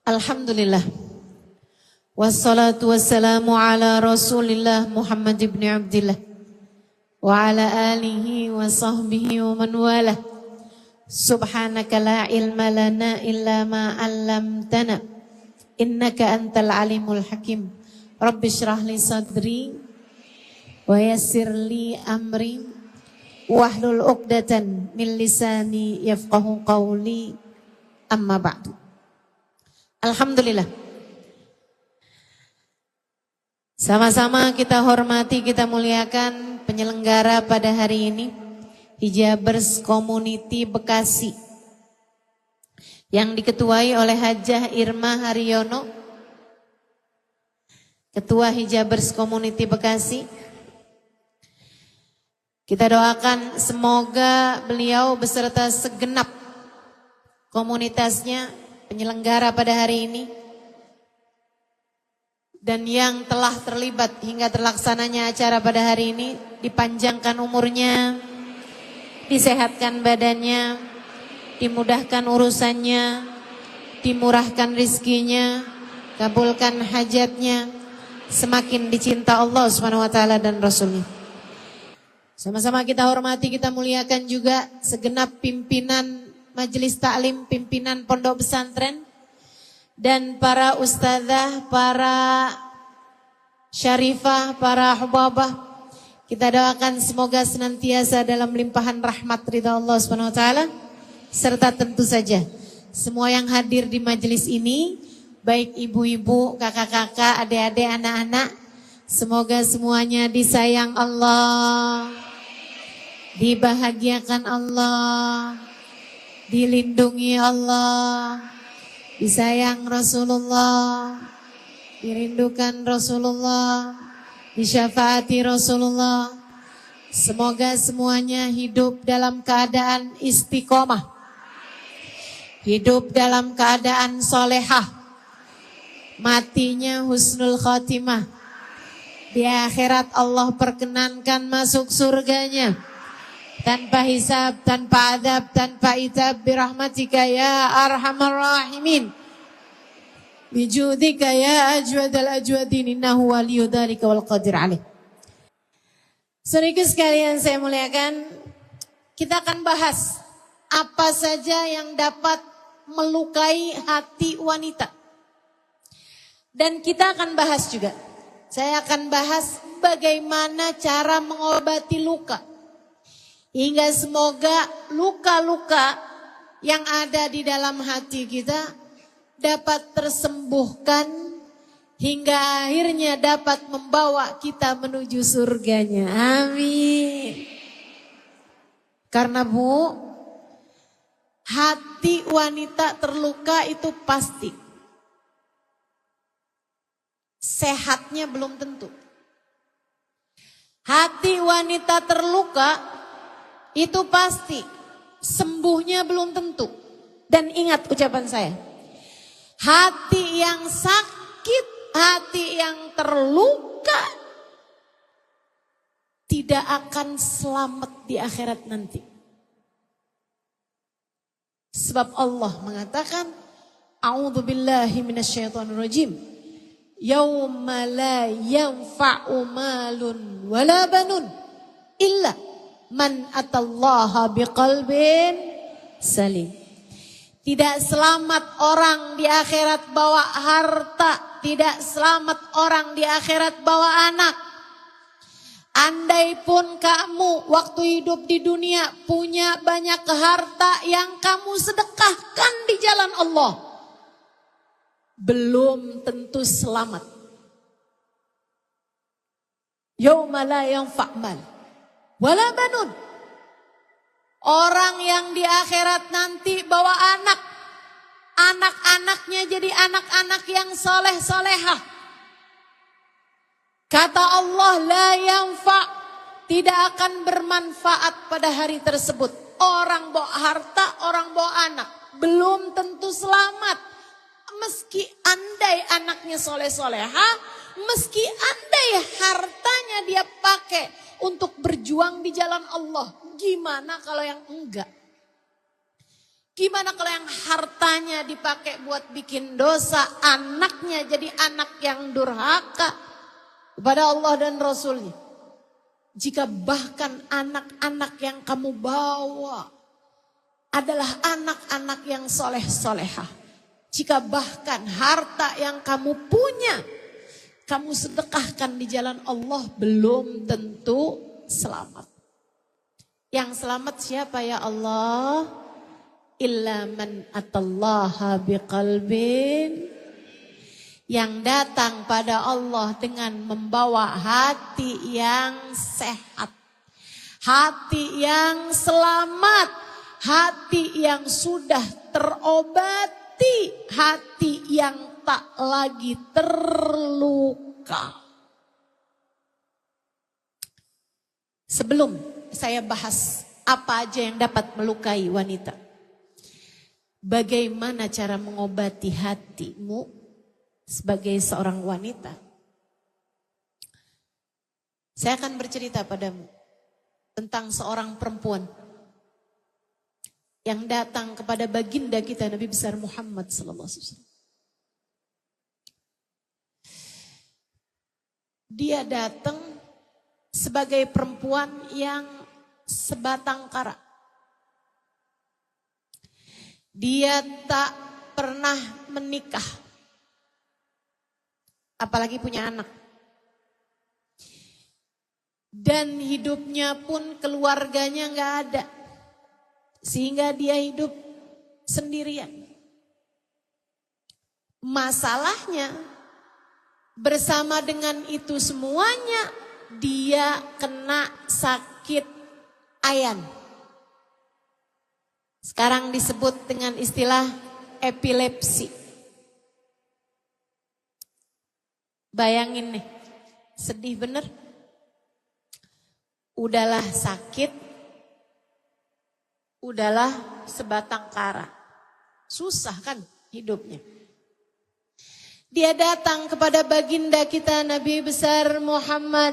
Alhamdulillah. Wassalatu wassalamu ala Rasulillah Muhammad ibn Abdillah wa ala alihi wa sahbihi wa man walah. Subhanaka la ilma lana illa ma 'allamtana innaka antal alimul hakim. Rabbi shrah li sadri wa yassir li amri wahlul 'uqdatan min lisani yafqahu qawli. Amma ba'du. Alhamdulillah. Sama-sama kita hormati, kita muliakan penyelenggara pada hari ini, Hijabers Community Bekasi, yang diketuai oleh Hajah Irma Haryono, Ketua Hijabers Community Bekasi. Kita doakan semoga beliau beserta segenap komunitasnya, penyelenggara pada hari ini, dan yang telah terlibat hingga terlaksananya acara pada hari ini, dipanjangkan umurnya, disehatkan badannya, dimudahkan urusannya, dimurahkan rizkinya, kabulkan hajatnya, semakin dicinta Allah SWT dan Rasulnya. Sama-sama kita hormati, kita muliakan juga segenap pimpinan Majelis Taklim, pimpinan pondok pesantren, dan para ustadzah, para syarifah, para hubabah. Kita doakan semoga senantiasa dalam limpahan rahmat ridha Allah SWT, serta tentu saja semua yang hadir di majelis ini, baik ibu-ibu, kakak-kakak, adik-adik, anak-anak, semoga semuanya disayang Allah, dibahagiakan Allah, dilindungi Allah, disayang Rasulullah, dirindukan Rasulullah, disyafaati Rasulullah. Semoga semuanya hidup dalam keadaan istiqomah, hidup dalam keadaan solehah, matinya husnul khotimah. Di akhirat Allah perkenankan masuk surganya tanpa hisab, tanpa adab, tanpa itab, birahmatika ya arhamar rahimin, bijudika ya ajwadal ajwadin, innahu waliyu dzalika wal qadir alaih. Saudaraku sekalian saya muliakan, kita akan bahas apa saja yang dapat melukai hati wanita. Dan kita akan bahas juga, saya akan bahas bagaimana cara mengobati luka, hingga semoga luka-luka yang ada di dalam hati kita dapat tersembuhkan, hingga akhirnya dapat membawa kita menuju surganya. Amin. Karena Bu, hati wanita terluka itu pasti. Sehatnya belum tentu. Hati wanita terluka itu pasti, sembuhnya belum tentu. Dan ingat ucapan saya, hati yang sakit, hati yang terluka tidak akan selamat di akhirat nanti. Sebab Allah mengatakan, a'udzubillahi minasyaitonirrajim, yauma la yanfa'u malun wala banun illa man atallaha biqalbin salim. Tidak selamat orang di akhirat bawa harta, tidak selamat orang di akhirat bawa anak. Andai pun kamu waktu hidup di dunia punya banyak harta yang kamu sedekahkan di jalan Allah, belum tentu selamat. Yauma la yanfa' mal wala banun. Orang yang di akhirat nanti bawa anak, anak-anaknya jadi anak-anak yang soleh-solehah. Kata Allah, la yanfa', tidak akan bermanfaat pada hari tersebut. Orang bawa harta, orang bawa anak, belum tentu selamat. Meski andai anaknya soleh-solehah, meski andai hartanya dia pakai untuk berjuang di jalan Allah, gimana kalau yang enggak? Gimana kalau yang hartanya dipakai buat bikin dosa, anaknya jadi anak yang durhaka kepada Allah dan Rasulnya. Jika bahkan anak-anak yang kamu bawa adalah anak-anak yang soleh-solehah. Jika bahkan harta yang kamu punya, kamu sedekahkan di jalan Allah, belum tentu selamat. Yang selamat siapa ya Allah? Illa man atallaha biqalbin, yang datang pada Allah dengan membawa hati yang sehat, hati yang selamat, hati yang sudah terobati, hati yang tak lagi terluka. Sebelum saya bahas apa aja yang dapat melukai wanita, bagaimana cara mengobati hatimu sebagai seorang wanita, saya akan bercerita padamu tentang seorang perempuan yang datang kepada baginda kita Nabi besar Muhammad SAW. Dia datang sebagai perempuan yang sebatang kara. Dia tak pernah menikah, apalagi punya anak. Dan hidupnya pun keluarganya gak ada. Sehingga dia hidup sendirian. Masalahnya, bersama dengan itu semuanya, dia kena sakit ayan. Sekarang disebut dengan istilah epilepsi. Bayangin nih, sedih bener. Udahlah sakit, udahlah sebatang kara. Susah kan hidupnya. Dia datang kepada baginda kita Nabi besar Muhammad.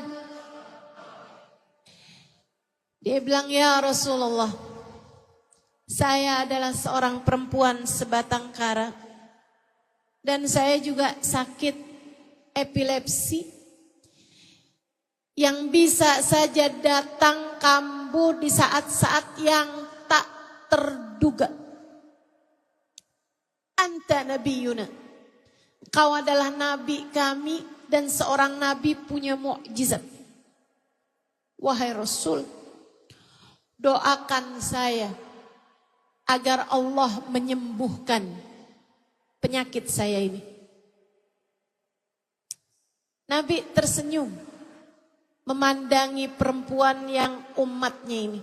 Dia bilang, ya Rasulullah, saya adalah seorang perempuan sebatang kara. Dan saya juga sakit epilepsi. Yang bisa saja datang kambuh di saat-saat yang tak terduga. Anta nabiyuna. Kau adalah nabi kami dan seorang nabi punya mukjizat. Wahai Rasul, doakan saya agar Allah menyembuhkan penyakit saya ini. Nabi tersenyum memandangi perempuan yang umatnya ini.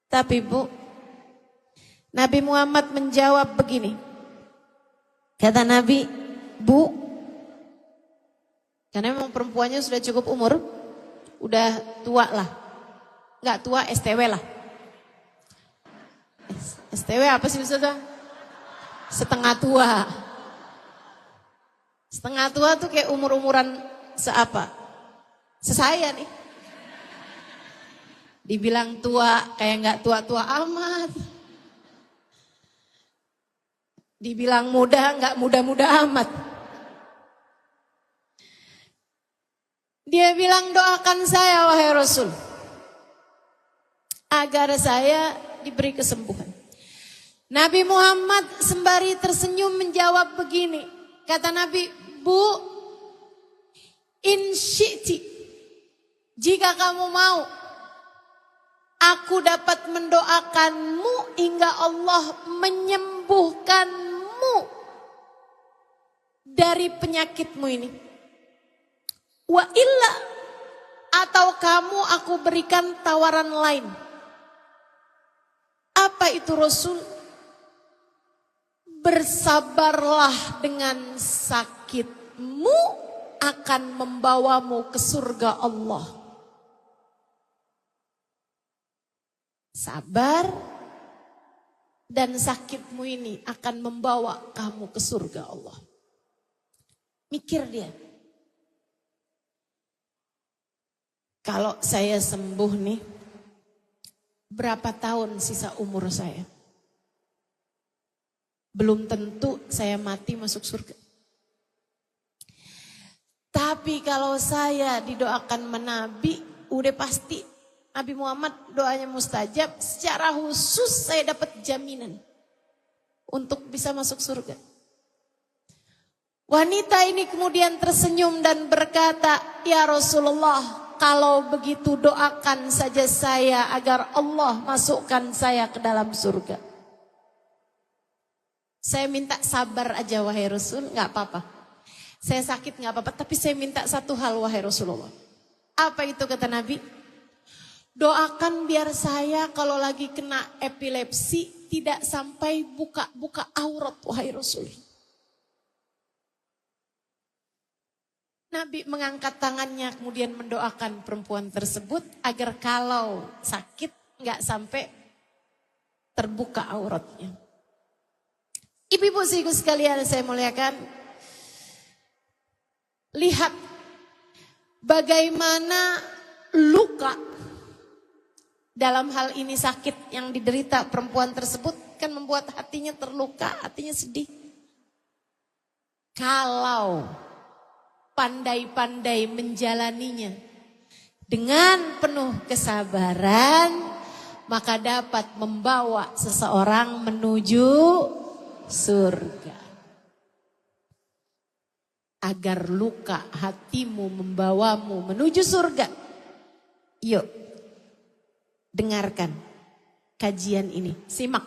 Tapi Bu, Nabi Muhammad menjawab begini. Kata Nabi, Bu, karena memang perempuannya sudah cukup umur, udah tua lah. Enggak tua, STW lah. STW apa sih maksudnya? Setengah tua. Setengah tua tuh kayak umur-umuran seapa? Sesaya nih. Dibilang tua kayak enggak tua-tua amat. Dibilang muda enggak muda-muda amat. Dia bilang, doakan saya wahai Rasul, agar saya diberi kesembuhan. Nabi Muhammad sembari tersenyum menjawab begini. Kata Nabi, Bu, in syi'ti, jika kamu mau, aku dapat mendoakanmu hingga Allah menyembuhkanmu dari penyakitmu ini. Wa illa, atau kamu aku berikan tawaran lain. Apa itu Rasul? Bersabarlah dengan sakitmu akan membawamu ke surga Allah. Sabar dan sakitmu ini akan membawa kamu ke surga Allah. Mikir dia. Kalau saya sembuh nih, berapa tahun sisa umur saya? belum tentu saya mati masuk surga. Tapi kalau saya didoakan menabi, udah pasti Nabi Muhammad doanya mustajab. Secara khusus saya dapat jaminan untuk bisa masuk surga. Wanita ini kemudian tersenyum dan berkata, "Ya Rasulullah, kalau begitu doakan saja saya agar Allah masukkan saya ke dalam surga." Saya minta sabar aja wahai Rasul, gak apa-apa. Saya sakit gak apa-apa, tapi saya minta satu hal wahai Rasulullah. Apa itu kata Nabi? Doakan biar saya kalau lagi kena epilepsi tidak sampai buka-buka aurat wahai Rasul. Nabi mengangkat tangannya kemudian mendoakan perempuan tersebut agar kalau sakit gak sampai terbuka auratnya. Ibu-ibu sekalian saya muliakan, lihat bagaimana luka dalam hal ini sakit yang diderita perempuan tersebut kan membuat hatinya terluka, hatinya sedih. Kalau pandai-pandai menjalaninya dengan penuh kesabaran, maka dapat membawa seseorang menuju surga. Agar luka hatimu membawamu menuju surga. Yuk, dengarkan kajian ini, simak.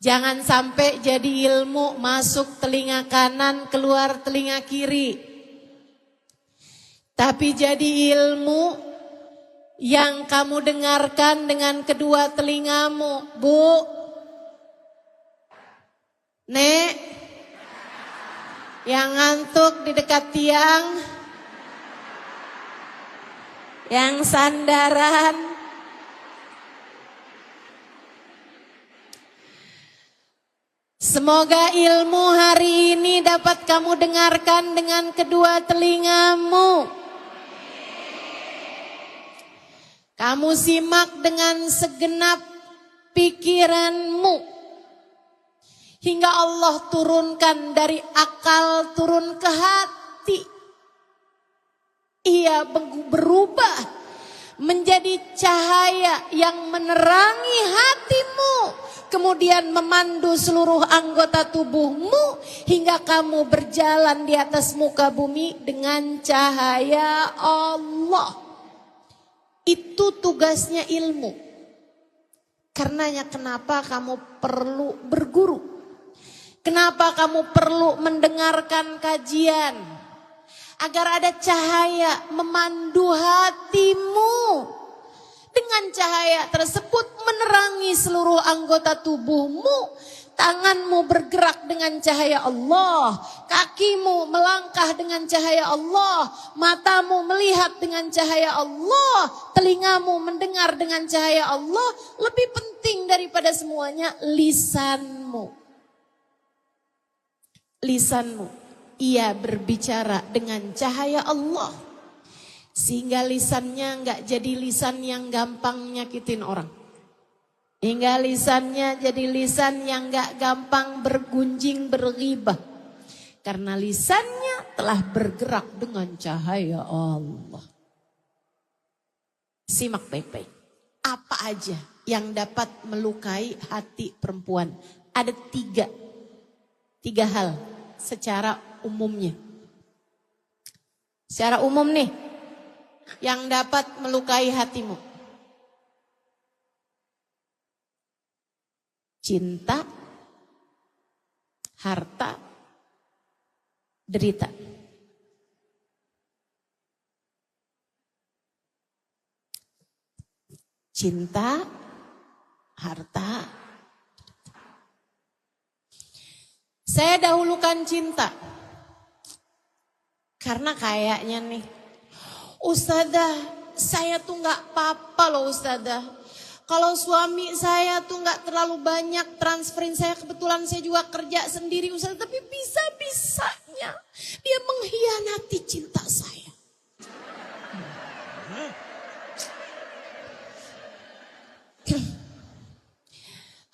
Jangan sampai jadi ilmu masuk telinga kanan, keluar telinga kiri. Tapi jadi ilmu yang kamu dengarkan dengan kedua telingamu. Bu, Nek, yang ngantuk di dekat tiang, yang sandaran, semoga ilmu hari ini dapat kamu dengarkan dengan kedua telingamu. Kamu simak dengan segenap pikiranmu. Hingga Allah turunkan dari akal turun ke hati. Ia berubah menjadi cahaya yang menerangi hatimu. Kemudian memandu seluruh anggota tubuhmu. Hingga kamu berjalan di atas muka bumi dengan cahaya Allah. Itu tugasnya ilmu. Karenanya kenapa kamu perlu berguru. Kenapa kamu perlu mendengarkan kajian? Agar ada cahaya memandu hatimu. Dengan cahaya tersebut menerangi seluruh anggota tubuhmu. Tanganmu bergerak dengan cahaya Allah. Kakimu melangkah dengan cahaya Allah. Matamu melihat dengan cahaya Allah. Telingamu mendengar dengan cahaya Allah. Lebih penting daripada semuanya, lisanmu. Lisanmu, ia berbicara dengan cahaya Allah. Sehingga lisannya enggak jadi lisan yang gampang nyakitin orang. Hingga lisannya jadi lisan yang enggak gampang bergunjing berghibah. Karena lisannya telah bergerak dengan cahaya Allah. Simak baik-baik. Apa aja yang dapat melukai hati perempuan? Ada tiga hal secara umumnya. Secara umum nih, yang dapat melukai hatimu. Cinta, harta, derita. Cinta, harta. Saya dahulukan cinta. Karena kayaknya nih, Ustadzah, saya tuh gak apa-apa loh Ustadzah. Kalau suami saya tuh gak terlalu banyak transferin saya, kebetulan saya juga kerja sendiri Ustadzah. Tapi bisa-bisanya dia mengkhianati cinta saya.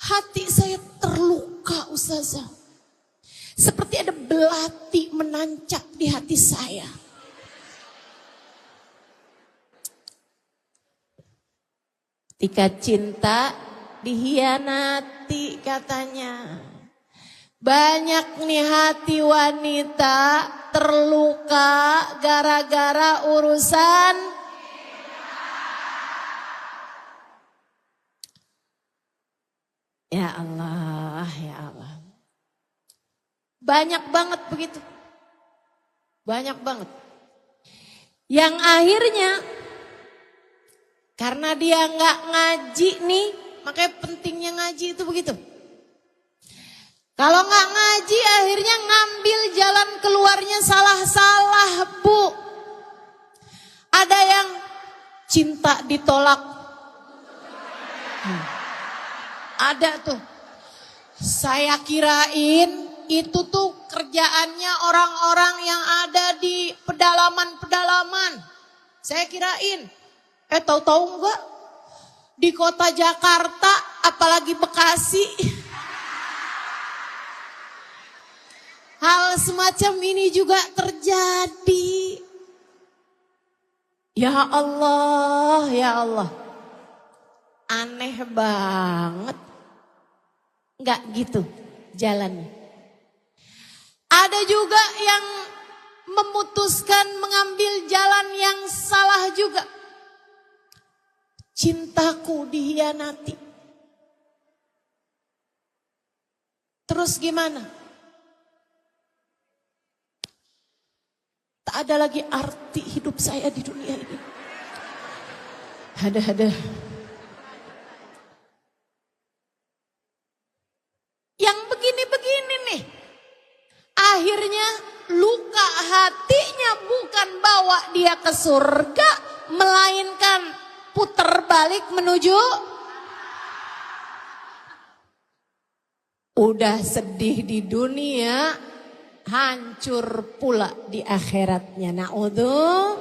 Hati saya terluka Ustazah. Seperti ada belati menancap di hati saya. Ketika cinta dihianati katanya. Banyak nih hati wanita terluka gara-gara urusan ya Allah, ya Allah. Banyak banget begitu. Banyak banget. Yang akhirnya karena dia nggak ngaji nih, makanya pentingnya ngaji itu begitu. Kalau nggak ngaji akhirnya ngambil jalan keluarnya salah-salah, Bu. Ada yang cinta ditolak. Ada tuh. Saya kirain itu tuh kerjaannya orang-orang yang ada di pedalaman-pedalaman. Saya kirain. Tahu-tahu enggak? Di kota Jakarta, apalagi Bekasi. Hal semacam ini juga terjadi. Ya Allah, ya Allah. Aneh banget. Enggak gitu jalannya. Ada juga yang memutuskan mengambil jalan yang salah juga. Cintaku dihianati. Terus gimana? Tak ada lagi arti hidup saya di dunia ini. Ada. Yang begini-begini nih. Akhirnya luka hatinya bukan bawa dia ke surga. Melainkan putar balik menuju. Udah sedih di dunia. Hancur pula di akhiratnya. Na'udzu.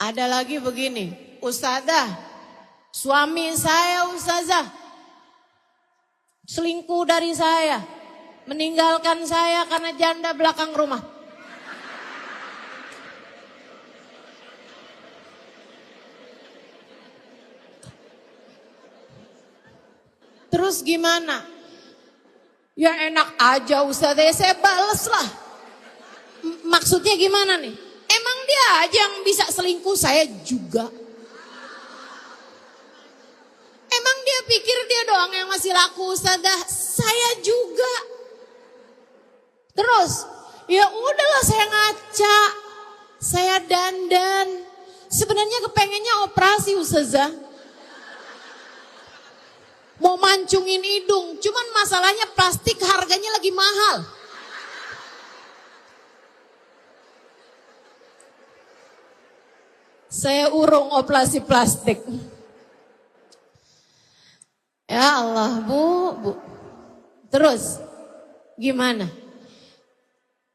Ada lagi begini. Ustazah. Suami saya ustazah. Selingkuh dari saya. Meninggalkan saya karena janda belakang rumah. Terus gimana? Ya enak aja Ustazah, saya bales lah. Maksudnya gimana nih? Emang dia aja yang bisa selingkuh, saya juga. Emang dia pikir dia doang yang masih laku Ustazah, saya juga. Terus, ya udahlah saya ngaca, saya dandan. Sebenarnya kepengennya operasi Ustazah. Mau mancungin hidung, cuman masalahnya plastik harganya lagi mahal. Saya urung operasi plastik. Ya Allah, Bu. Terus gimana?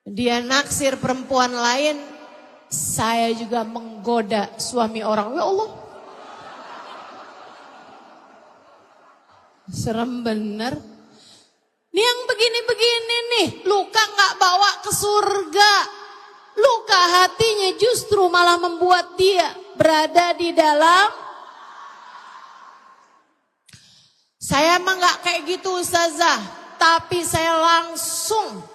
Dia naksir perempuan lain, saya juga menggoda suami orang. Ya Allah. Serem bener. Nih yang begini-begini nih, luka gak bawa ke surga. Luka hatinya justru malah membuat dia berada di dalam. Saya emang gak kayak gitu Ustazah. Tapi saya langsung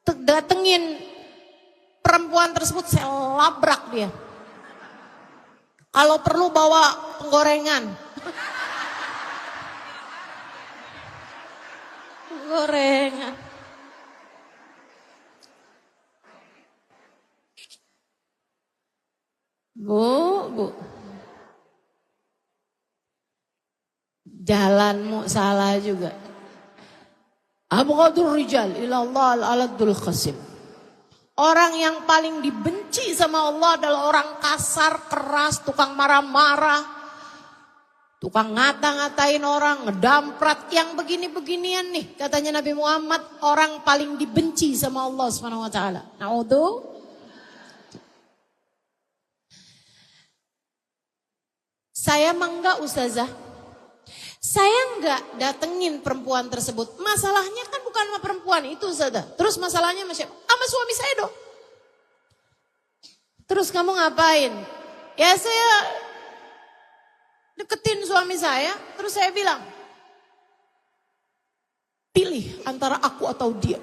datengin perempuan tersebut, saya labrak dia. Kalau perlu bawa penggorengan. Gorengan. Bu. Jalanmu salah juga. Abghadul rijal ilallah al-aladul qasim. Orang yang paling dibenci sama Allah adalah orang kasar, keras, tukang marah-marah. Tukang ngata-ngatain orang, ngedamprat, yang begini-beginian nih. Katanya Nabi Muhammad, orang paling dibenci sama Allah SWT. Na'udhu. Saya mah enggak Ustazah. Saya nggak datengin perempuan tersebut. Masalahnya kan bukan sama perempuan itu, Ustazah. Terus masalahnya sama siapa? Sama suami saya dong. Terus kamu ngapain? Ya saya deketin suami saya, terus saya bilang, pilih antara aku atau dia.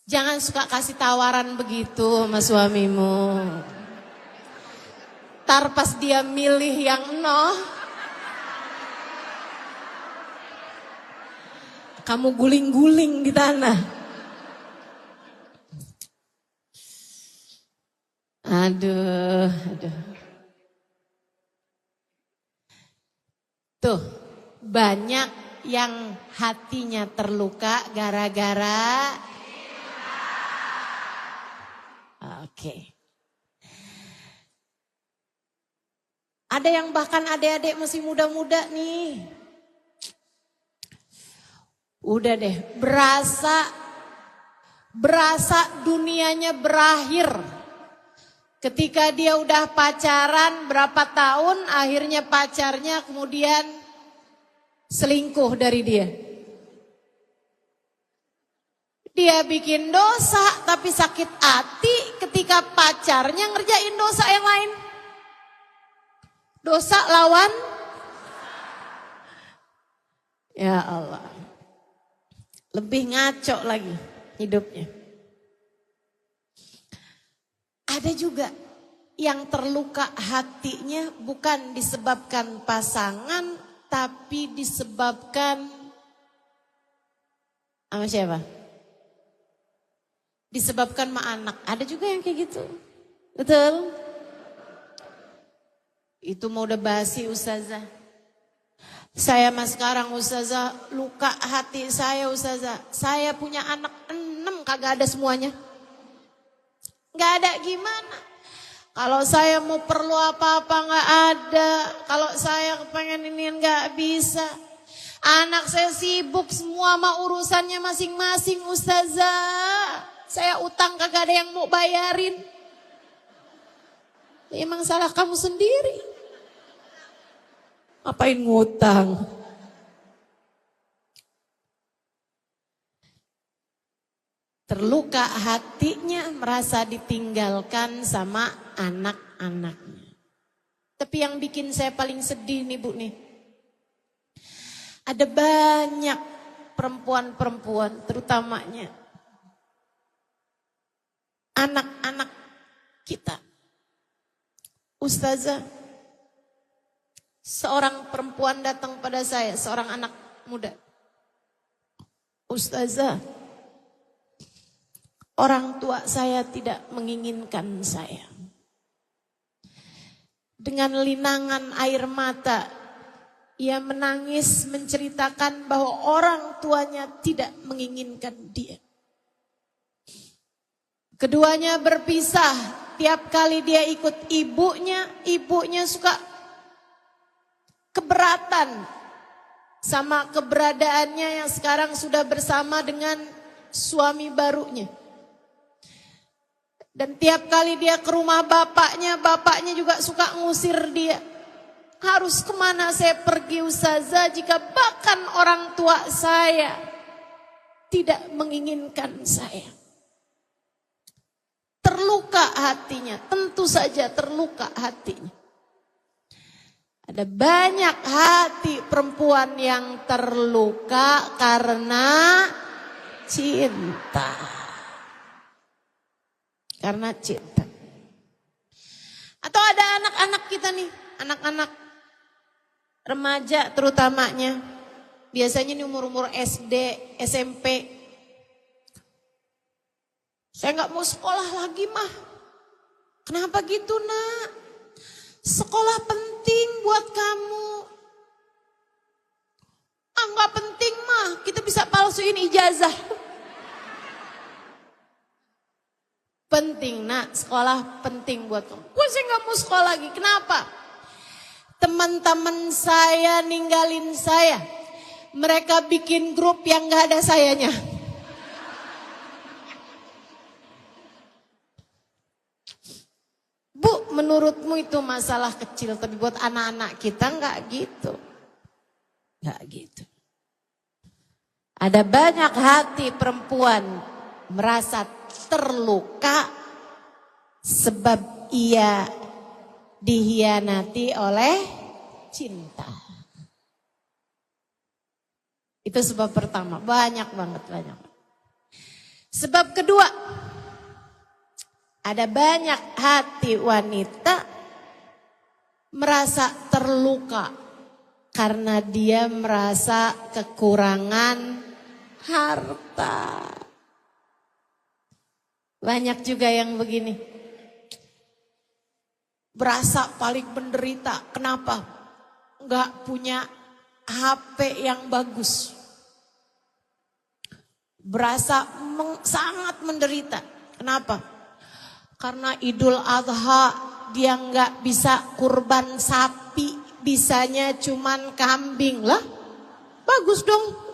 Jangan suka kasih tawaran begitu sama suamimu. Ntar pas dia milih yang noh, kamu guling-guling di tanah. Aduh. Tuh, banyak yang hatinya terluka gara-gara Oke. Ada yang bahkan adik-adik masih muda-muda nih. Udah deh, berasa dunianya berakhir. Ketika dia udah pacaran berapa tahun, akhirnya pacarnya kemudian selingkuh dari dia. Dia bikin dosa tapi sakit hati ketika pacarnya ngerjain dosa yang lain. Dosa lawan. Ya Allah. Lebih ngaco lagi hidupnya. Ada juga yang terluka hatinya bukan disebabkan pasangan tapi disebabkan sama siapa? Disebabkan sama anak. Ada juga yang kayak gitu. Betul? Itu mau udah basi Ustazah. Saya mas sekarang Ustazah, luka hati saya Ustazah. Saya punya anak 6 kagak ada semuanya. Gak ada gimana. Kalau saya mau perlu apa-apa gak ada. Kalau saya pengen ini gak bisa. Anak saya sibuk semua sama urusannya masing-masing Ustazah. Saya utang kagak ada yang mau bayarin. Emang salah kamu sendiri. Apain ngutang? Terluka hatinya merasa ditinggalkan sama anak-anaknya. Tapi yang bikin saya paling sedih nih Bu nih. Ada banyak perempuan-perempuan terutamanya anak-anak kita. Ustazah, seorang perempuan datang pada saya, seorang anak muda. Ustazah, orang tua saya tidak menginginkan saya. Dengan linangan air mata, ia menangis menceritakan bahwa orang tuanya tidak menginginkan dia. Keduanya berpisah, tiap kali dia ikut ibunya suka keberatan sama keberadaannya yang sekarang sudah bersama dengan suami barunya. Dan tiap kali dia ke rumah bapaknya juga suka ngusir dia. Harus kemana saya pergi Ustazah jika bahkan orang tua saya tidak menginginkan saya. Terluka hatinya, tentu saja terluka hatinya. Ada banyak hati perempuan yang terluka karena cinta. Karena cinta. Atau ada anak-anak kita nih, anak-anak remaja terutamanya. Biasanya ini umur-umur SD, SMP. Saya gak mau sekolah lagi mah. Kenapa gitu nak? Sekolah penting buat kamu. Ah gak penting mah, kita bisa palsuin ijazah. Penting nak, sekolah penting buat kamu. Saya gak mau sekolah lagi, kenapa? Teman-teman saya ninggalin saya. Mereka bikin grup yang gak ada sayanya. Bu, menurutmu itu masalah kecil, tapi buat anak-anak kita enggak gitu. Enggak gitu. Ada banyak hati perempuan merasa terluka sebab ia dihianati oleh cinta. Itu sebab pertama, banyak banget. Sebab kedua, ada banyak hati wanita merasa terluka karena dia merasa kekurangan harta. Banyak juga yang begini. Berasa paling menderita. Kenapa? Enggak punya HP yang bagus. Berasa sangat menderita. Kenapa? Karena Idul Adha dia enggak bisa kurban sapi. Bisanya cuman kambing lah. Bagus dong.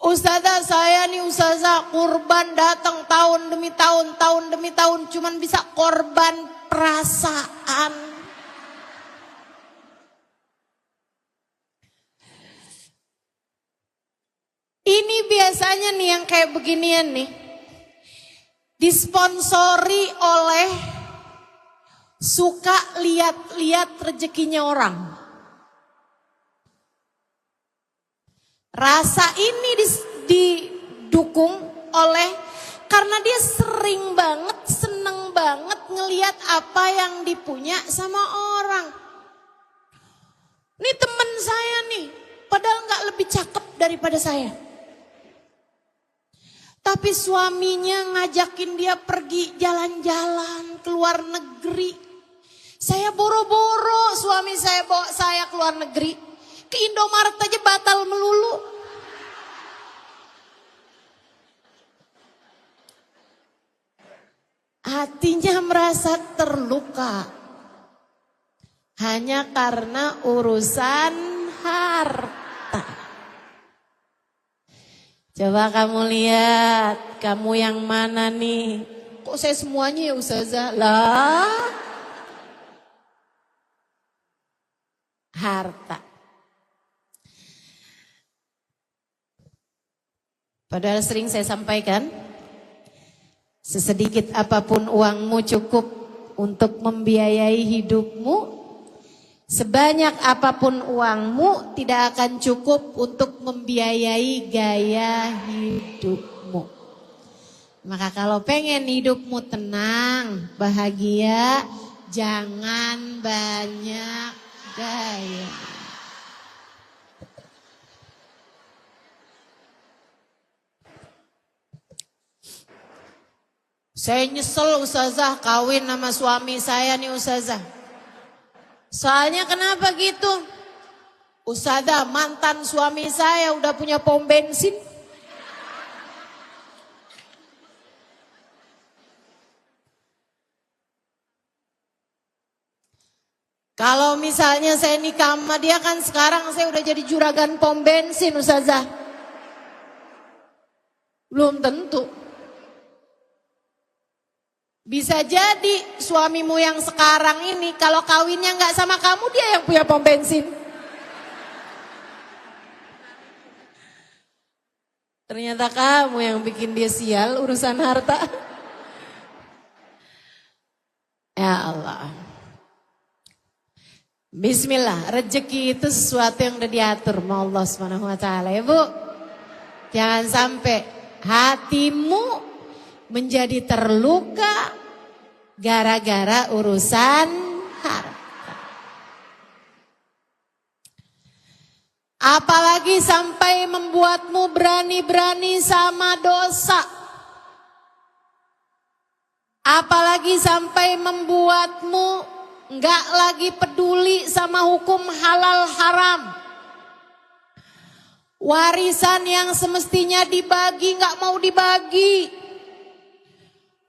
Ustazah saya nih ustazah kurban datang tahun demi tahun, cuman bisa korban perasaan. Ini biasanya nih yang kayak beginian nih, disponsori oleh suka lihat-lihat rezekinya orang. Rasa ini didukung oleh karena dia sering banget, seneng banget ngelihat apa yang dipunya sama orang. Nih temen saya nih, padahal gak lebih cakep daripada saya. Tapi suaminya ngajakin dia pergi jalan-jalan ke luar negeri. Saya boro-boro suami saya bawa saya ke luar negeri. Ke Indomaret aja batal melulu. Hatinya merasa terluka. Hanya karena urusan harta. Coba kamu lihat, kamu yang mana nih? Kok saya semuanya ya ustazah? Lah. Harta. Padahal sering saya sampaikan, sesedikit apapun uangmu cukup untuk membiayai hidupmu, sebanyak apapun uangmu tidak akan cukup untuk membiayai gaya hidupmu. Maka kalau pengen hidupmu tenang, bahagia, jangan banyak gaya. Saya nyesel ustazah kawin sama suami saya nih ustazah. Soalnya kenapa gitu? Ustazah mantan suami saya udah punya pom bensin. Kalau misalnya saya nikah sama dia kan sekarang saya udah jadi juragan pom bensin ustazah. Belum tentu. Bisa jadi suamimu yang sekarang ini kalau kawinnya nggak sama kamu dia yang punya pom bensin. Ternyata kamu yang bikin dia sial urusan harta. Ya Allah. Bismillah, rezeki itu sesuatu yang udah diatur sama Allah SWT ya Bu. Jangan sampai hatimu menjadi terluka gara-gara urusan harta. Apalagi sampai membuatmu berani-berani sama dosa. Apalagi sampai membuatmu nggak lagi peduli sama hukum halal haram. Warisan yang semestinya dibagi nggak mau dibagi.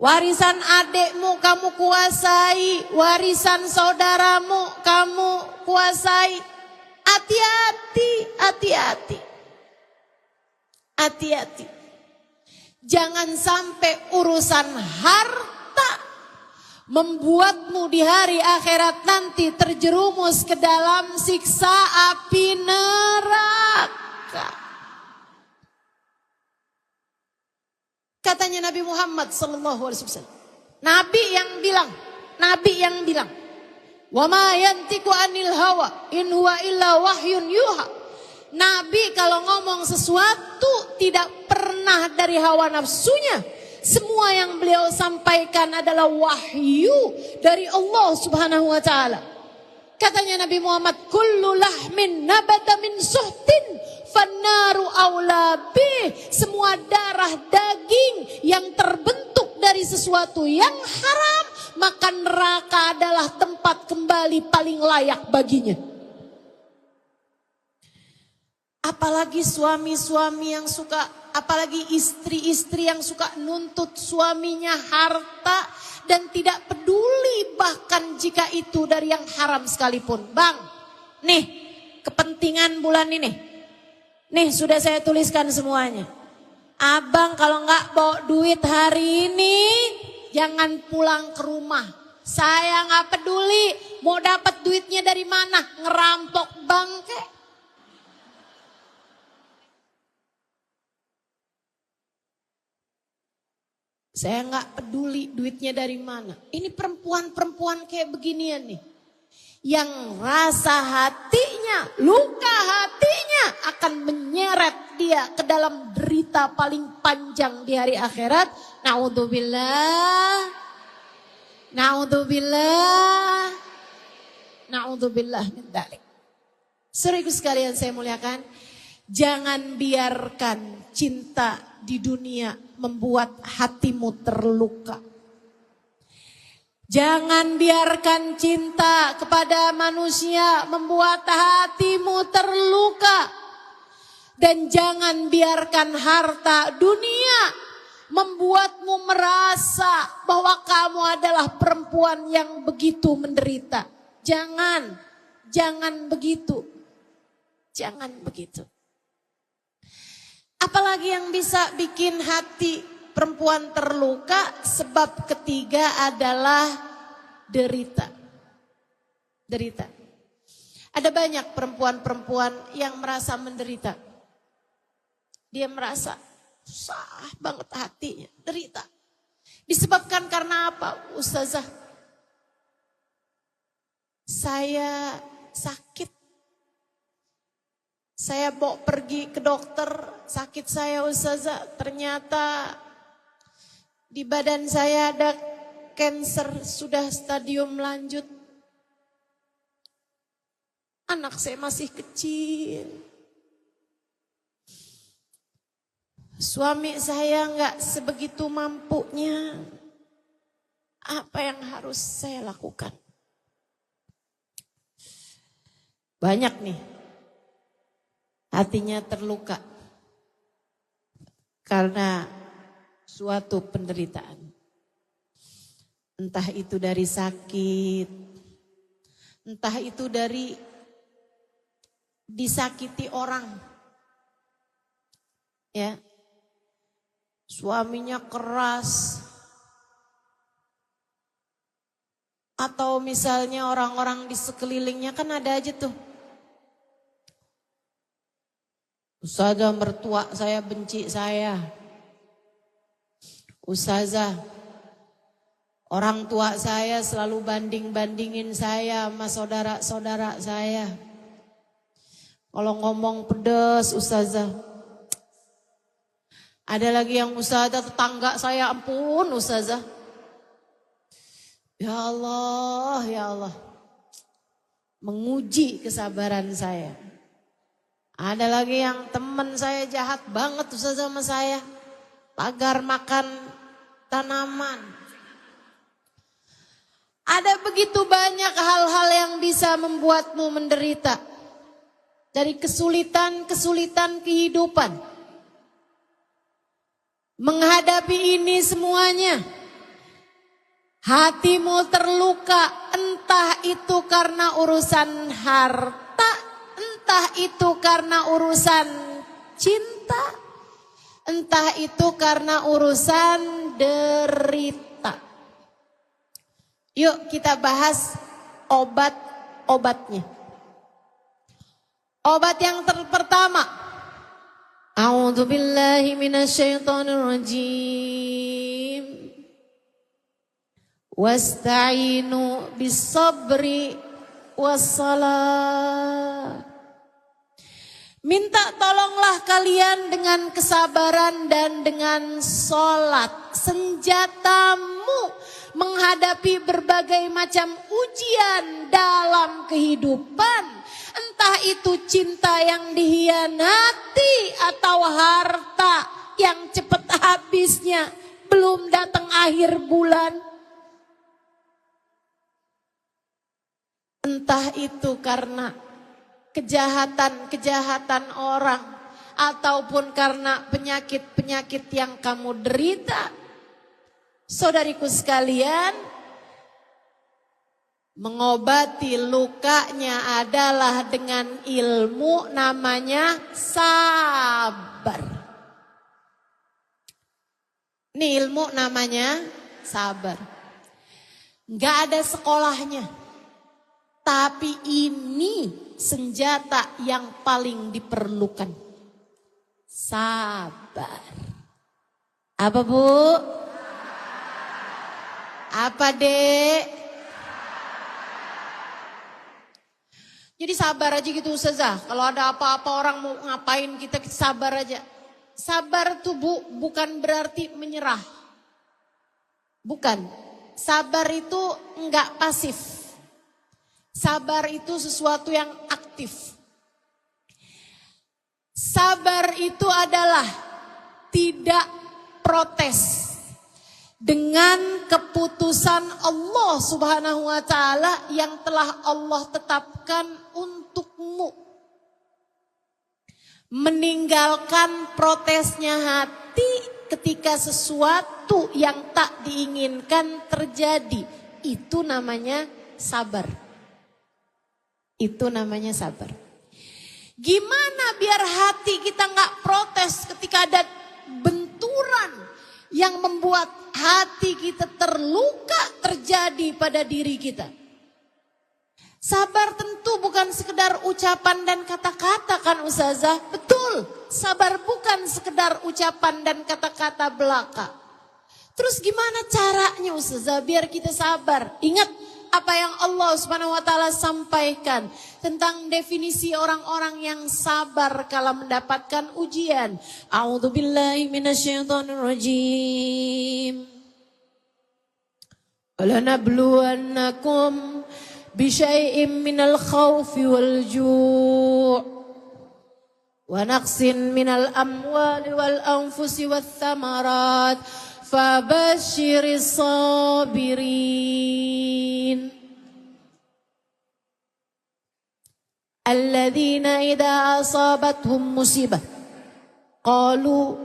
Warisan adekmu kamu kuasai, warisan saudaramu kamu kuasai. Hati-hati, hati-hati. Hati-hati. Jangan sampai urusan harta membuatmu di hari akhirat nanti terjerumus ke dalam siksa api neraka. Katanya Nabi Muhammad SAW. Nabi yang bilang, wa ma yantiqu anil hawa in huwa illa wahyun yuha. Nabi kalau ngomong sesuatu tidak pernah dari hawa nafsunya. Semua yang beliau sampaikan adalah wahyu dari Allah Subhanahu wa taala. Katanya Nabi Muhammad, kullu lahmin nabata min suhtin fannaru aula bih. Semua darah daging yang terbentuk dari sesuatu yang haram, maka neraka adalah tempat kembali paling layak baginya. Apalagi suami-suami yang suka, apalagi istri-istri yang suka nuntut suaminya harta dan tidak peduli bahkan jika itu dari yang haram sekalipun. Bang, nih kepentingan bulan ini. Nih sudah saya tuliskan semuanya. Abang kalau nggak bawa duit hari ini, jangan pulang ke rumah. Saya nggak peduli mau dapat duitnya dari mana, ngerampok bangke. Saya nggak peduli duitnya dari mana. Ini perempuan-perempuan kayak beginian nih. Yang rasa hatinya, luka hatinya akan menyeret dia ke dalam derita paling panjang di hari akhirat. Na'udzubillah. Na'udzubillah. Na'udzubillah min dzalik. Saudaraku sekalian saya muliakan. Jangan biarkan cinta di dunia membuat hatimu terluka. Jangan biarkan cinta kepada manusia membuat hatimu terluka. Dan jangan biarkan harta dunia membuatmu merasa bahwa kamu adalah perempuan yang begitu menderita. Jangan begitu. Jangan begitu. Apalagi yang bisa bikin hati perempuan terluka, sebab ketiga adalah derita. Derita. Ada banyak perempuan-perempuan yang merasa menderita. Dia merasa susah banget hatinya, derita. Disebabkan karena apa, Ustazah? Saya sakit. Saya bawa pergi ke dokter, sakit saya Ustazah, ternyata di badan saya ada kanker sudah stadium lanjut. Anak saya masih kecil. Suami saya nggak sebegitu mampunya. Apa yang harus saya lakukan? Banyak nih. Hatinya terluka karena suatu penderitaan. Entah itu dari sakit, entah itu dari disakiti orang. Ya. Suaminya keras. Atau misalnya orang-orang di sekelilingnya kan ada aja tuh. Ustazah mertua saya benci saya. Ustazah, orang tua saya selalu banding-bandingin saya sama saudara-saudara saya. Kalau ngomong pedes Ustazah. Ada lagi yang Ustazah tetangga saya, ampun Ustazah. Ya Allah, ya Allah. Menguji kesabaran saya. Ada lagi yang teman saya jahat banget Ustazah sama saya. Pagar makan tanaman. Ada begitu banyak hal-hal yang bisa membuatmu menderita. Dari kesulitan-kesulitan kehidupan. Menghadapi ini semuanya. Hatimu terluka, entah itu karena urusan harta, entah itu karena urusan cinta, entah itu karena urusan derita. Yuk kita bahas obat-obatnya. Obat yang pertama. A'udzu billahi minasyaitonir rajim. Wasta'inu bis-sabri was-salah. Minta tolonglah kalian dengan kesabaran dan dengan sholat. Senjatamu menghadapi berbagai macam ujian dalam kehidupan. Entah itu cinta yang dihianati atau harta yang cepat habisnya. Belum datang akhir bulan. Entah itu karena kejahatan-kejahatan orang ataupun karena penyakit-penyakit yang kamu derita. Saudariku sekalian, mengobati lukanya adalah dengan ilmu namanya sabar. Ini ilmu namanya sabar. Nggak ada sekolahnya. Tapi ini senjata yang paling diperlukan. Sabar. Apa Bu? Apa Dek? Jadi sabar aja gitu Ustazah. Kalau ada apa-apa orang mau ngapain kita sabar aja. Sabar tuh Bu bukan berarti menyerah. Bukan. Sabar itu enggak pasif. Sabar itu sesuatu yang aktif. Sabar itu adalah tidak protes dengan keputusan Allah Subhanahu wa taala yang telah Allah tetapkan untukmu. Meninggalkan protesnya hati ketika sesuatu yang tak diinginkan terjadi. Itu namanya sabar. Itu namanya sabar. Gimana biar hati kita nggak protes ketika ada benturan yang membuat hati kita terluka terjadi pada diri kita? Sabar tentu bukan sekedar ucapan dan kata-kata kan Ustazah? Betul, sabar bukan sekedar ucapan dan kata-kata belaka. Terus gimana caranya Ustazah biar kita sabar? Ingat apa yang Allah Subhanahu wa taala sampaikan tentang definisi orang-orang yang sabar kala mendapatkan ujian. A'udzubillahi minasyaitonir rajim. Walanabluwannakum bisyai'im minal khaufi wal ju' wa naqsin minal amwali wal anfusi wath thamarat. Fabashiris sabirin alladzina idza asabathum musibah qalu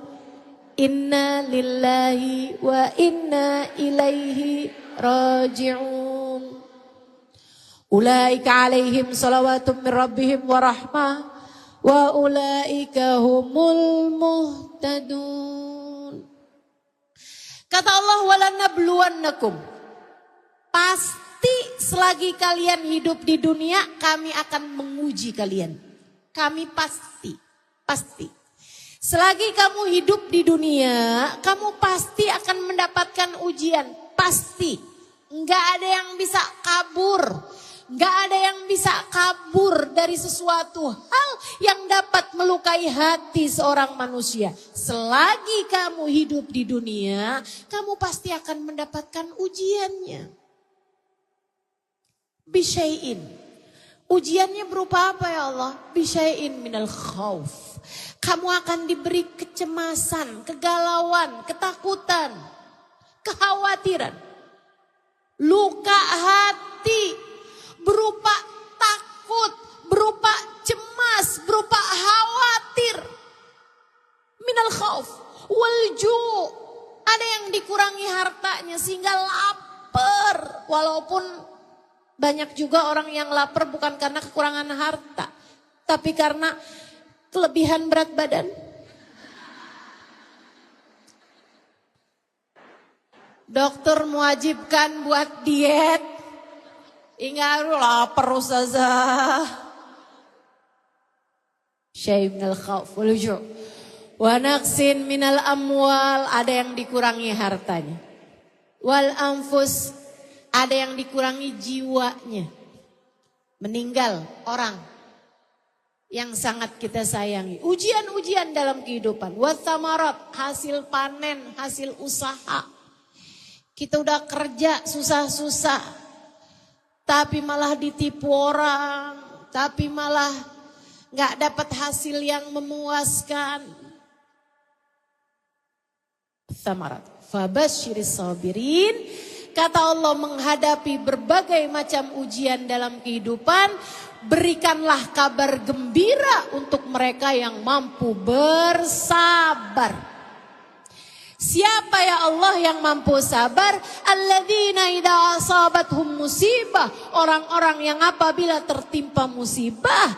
inna lillahi wa inna ilaihi raji'un ulaika alaihim salawatun min rabbihim wa rahmah wa ulaika humul muhtadun. Kata Allah, walanabluwannakum. Pasti selagi kalian hidup di dunia, kami akan menguji kalian. Kami pasti. Selagi kamu hidup di dunia, kamu pasti akan mendapatkan ujian. Pasti. Enggak ada yang bisa kabur. Enggak ada yang bisa kabur dari sesuatu hal yang dapat melukai hati seorang manusia. Selagi kamu hidup di dunia, kamu pasti akan mendapatkan ujiannya. Bisyai'in. Ujiannya berupa apa ya Allah? Bisyai'in minal khauf. Kamu akan diberi kecemasan, kegalauan, ketakutan, kekhawatiran. Luka hati. Berupa takut, berupa cemas, berupa khawatir. Minal khauf wal ju'. Ada yang dikurangi hartanya sehingga lapar. Walaupun banyak juga orang yang lapar bukan karena kekurangan harta, tapi karena kelebihan berat badan. Dokter mewajibkan buat diet. Ingat lapar ustazah. Syai minal khawf wal ju'. Wa naqsin minal amwal, ada yang dikurangi hartanya. Wal anfus, ada yang dikurangi jiwanya. Meninggal orang yang sangat kita sayangi. Ujian-ujian dalam kehidupan. Wa thamarat, hasil panen, hasil usaha. Kita udah kerja susah-susah, tapi malah ditipu orang, tapi malah gak dapat hasil yang memuaskan. Thamarat. Fabasyiris sabirin. Kata Allah, menghadapi berbagai macam ujian dalam kehidupan, berikanlah kabar gembira untuk mereka yang mampu bersabar. Siapa ya Allah yang mampu sabar? Alladzina idza asabathum musibah, orang-orang yang apabila tertimpa musibah,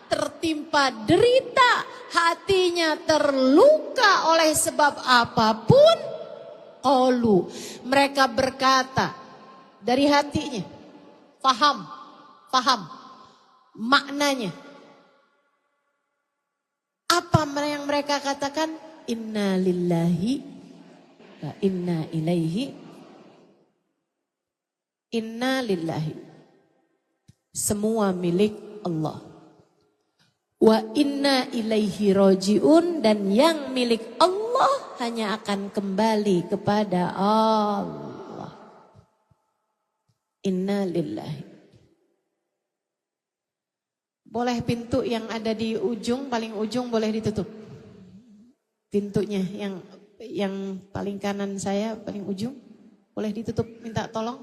tertimpa derita, hatinya terluka oleh sebab apapun, qalu, mereka berkata dari hatinya, paham maknanya. Apa yang mereka katakan? Inna lillahi wa inna ilaihi. Inna lillahi, semua milik Allah. Wa inna ilaihi roji'un, dan yang milik Allah hanya akan kembali kepada Allah. Inna lillahi. Boleh pintu yang ada di ujung, paling ujung boleh ditutup. Pintunya yang paling kanan saya, paling ujung, boleh ditutup, minta tolong.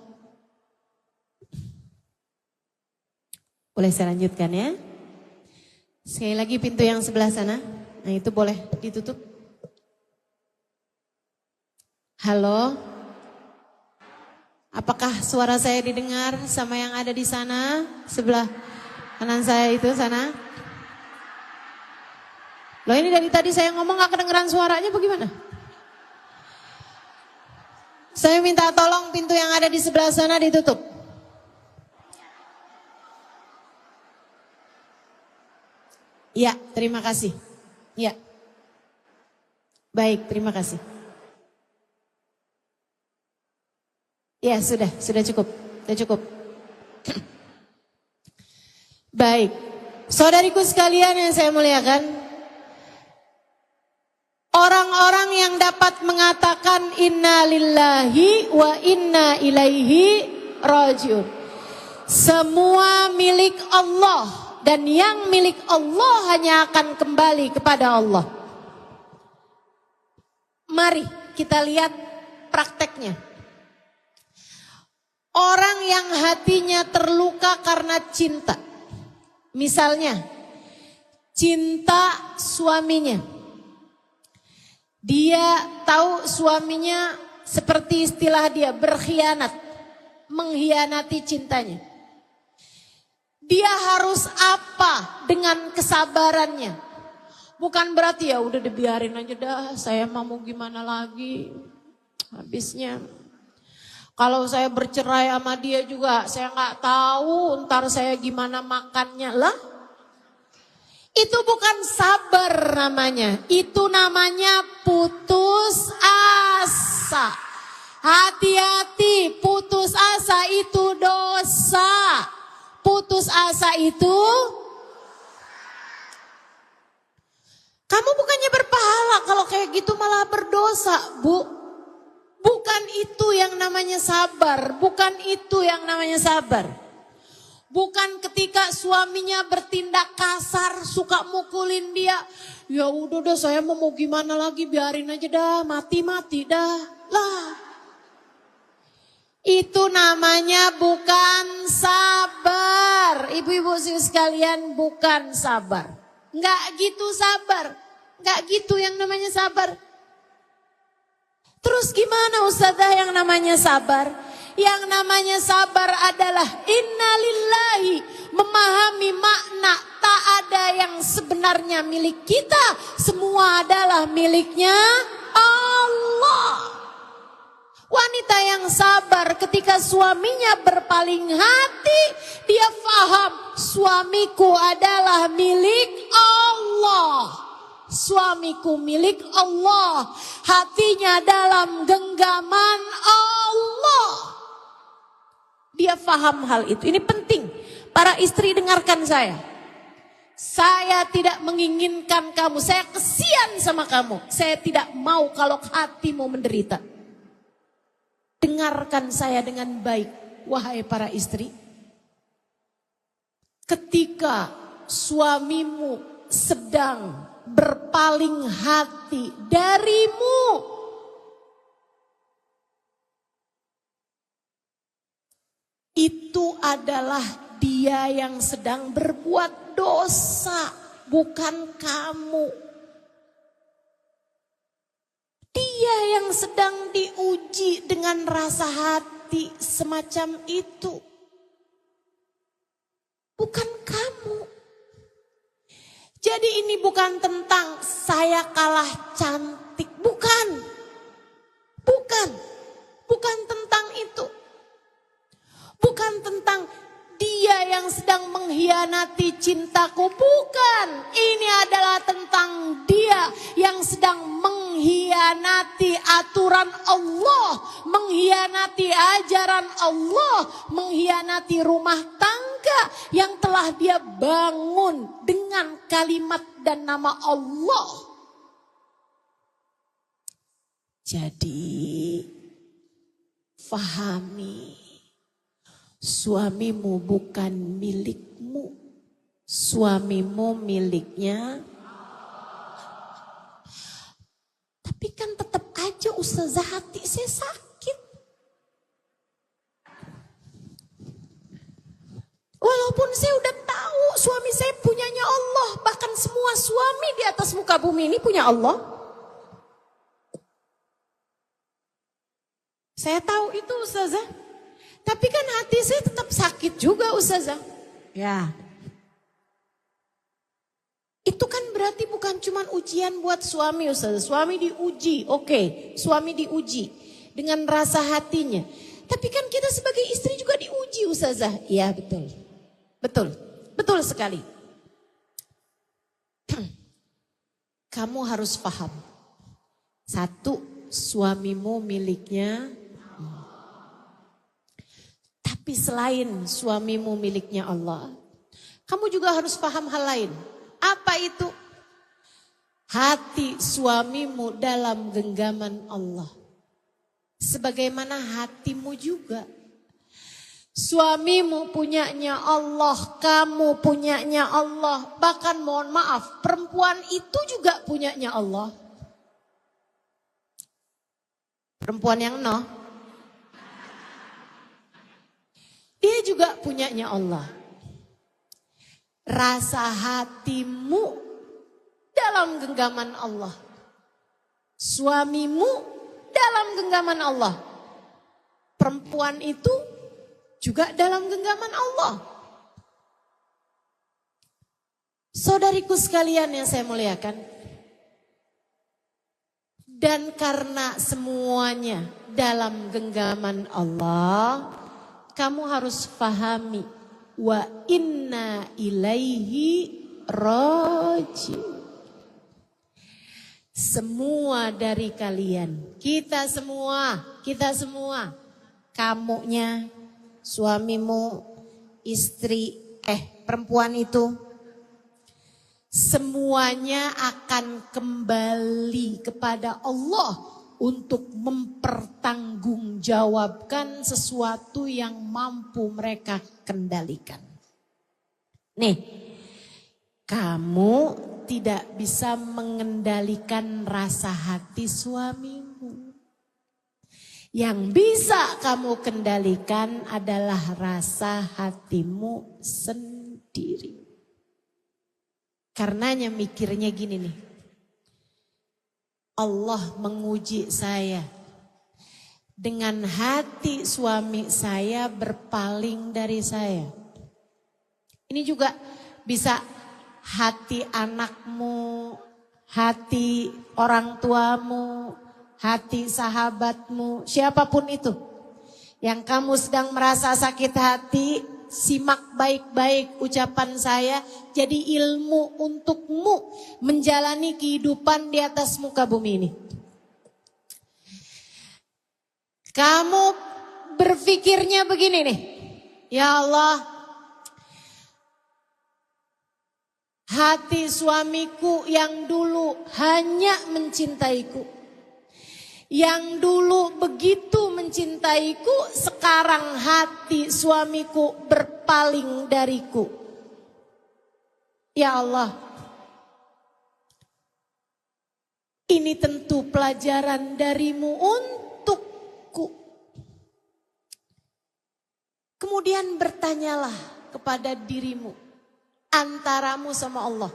Boleh saya lanjutkan ya. Sekali lagi pintu yang sebelah sana, nah itu boleh ditutup. Halo, apakah suara saya didengar sama yang ada di sana, sebelah kanan saya itu sana? Loh, ini dari tadi saya ngomong gak kedengeran suaranya bagaimana? Saya minta tolong pintu yang ada di sebelah sana ditutup. Ya, terima kasih. Ya. Baik, terima kasih. Ya, sudah cukup. Sudah cukup. Baik. Saudariku sekalian yang saya muliakan, orang-orang yang dapat mengatakan inna lillahi wa inna ilaihi rajiun, semua milik Allah, dan yang milik Allah hanya akan kembali kepada Allah. Mari kita lihat prakteknya. Orang yang hatinya terluka karena cinta. Misalnya, cinta suaminya. Dia tahu suaminya, seperti istilah dia, berkhianat, mengkhianati cintanya. Dia harus apa dengan kesabarannya? Bukan berarti ya udah dibiarin aja dah, saya mau gimana lagi. Habisnya kalau saya bercerai sama dia juga saya nggak tahu ntar saya gimana makannya lah. Itu bukan sabar namanya, itu namanya putus asa. Hati-hati, putus asa itu dosa. Putus asa itu, kamu bukannya berpahala kalau kayak gitu malah berdosa, Bu. Bukan itu yang namanya sabar, bukan itu yang namanya sabar. Bukan ketika suaminya bertindak kasar, suka mukulin dia. Ya udah dah, saya mau gimana lagi, biarin aja dah, mati-mati dah. Lah. Itu namanya bukan sabar. Ibu-ibu sekalian, bukan sabar. Enggak gitu sabar. Enggak gitu yang namanya sabar. Terus gimana Ustazah yang namanya sabar? Yang namanya sabar adalah innalillahi, memahami makna tak ada yang sebenarnya milik kita, semua adalah miliknya Allah. Wanita yang sabar ketika suaminya berpaling hati, dia paham suamiku adalah milik Allah. Suamiku milik Allah, hatinya dalam genggaman Allah. Dia paham hal itu. Ini penting. Para istri dengarkan saya. Saya tidak menginginkan kamu, saya kesian sama kamu. Saya tidak mau kalau hatimu menderita. Dengarkan saya dengan baik, wahai para istri. Ketika suamimu sedang berpaling hati darimu, itu adalah dia yang sedang berbuat dosa, bukan kamu. Dia yang sedang diuji dengan rasa hati semacam itu. Bukan kamu. Jadi ini bukan tentang saya kalah cantik. Bukan. Bukan. Bukan tentang itu. Bukan tentang dia yang sedang mengkhianati cintaku. Bukan. Ini adalah tentang dia yang sedang mengkhianati aturan Allah, mengkhianati ajaran Allah, mengkhianati rumah tangga yang telah dia bangun dengan kalimat dan nama Allah. Jadi, fahami, suamimu bukan milikmu, suamimu miliknya. Tapi kan tetap aja ustazah hati saya sakit. Walaupun saya udah tahu suami saya punyanya Allah. Bahkan semua suami di atas muka bumi ini punya Allah. Saya tahu itu ustazah. Tapi kan hati saya tetap sakit juga ustazah. Ya. Itu kan berarti bukan cuma ujian buat suami ustazah. Suami diuji, oke. Suami diuji dengan rasa hatinya. Tapi kan kita sebagai istri juga diuji ustazah. Iya betul. Betul. Betul sekali. Kamu harus paham. Satu, suamimu miliknya. Tapi selain suamimu miliknya Allah, kamu juga harus paham hal lain. Apa itu? Hati suamimu dalam genggaman Allah. Sebagaimana hatimu juga. Suamimu punyanya Allah, kamu punyanya Allah. Bahkan mohon maaf, perempuan itu juga punyanya Allah. Perempuan yang dia juga punyanya Allah. Rasa hatimu dalam genggaman Allah. Suamimu dalam genggaman Allah. Perempuan itu juga dalam genggaman Allah. Saudariku sekalian yang saya muliakan. Dan karena semuanya dalam genggaman Allah, kamu harus pahami wa inna ilaihi raji'un. Semua dari kalian, kita semua, kamunya, suamimu, istri, perempuan itu, semuanya akan kembali kepada Allah untuk mempertanggungjawabkan sesuatu yang mampu mereka kendalikan. Nih, kamu tidak bisa mengendalikan rasa hati suamimu. Yang bisa kamu kendalikan adalah rasa hatimu sendiri. Karenanya mikirnya gini nih. Allah menguji saya dengan hati suami saya berpaling dari saya. Ini juga bisa hati anakmu, hati orang tuamu, hati sahabatmu, siapapun itu. Yang kamu sedang merasa sakit hati, simak baik-baik ucapan saya. Jadi ilmu untukmu menjalani kehidupan di atas muka bumi ini. Kamu berpikirnya begini nih. Ya Allah, hati suamiku yang dulu hanya mencintaiku, yang dulu begitu mencintaiku, sekarang hati suamiku berpaling dariku. Ya Allah, ini tentu pelajaran darimu untukku. Kemudian bertanyalah kepada dirimu, antaramu sama Allah.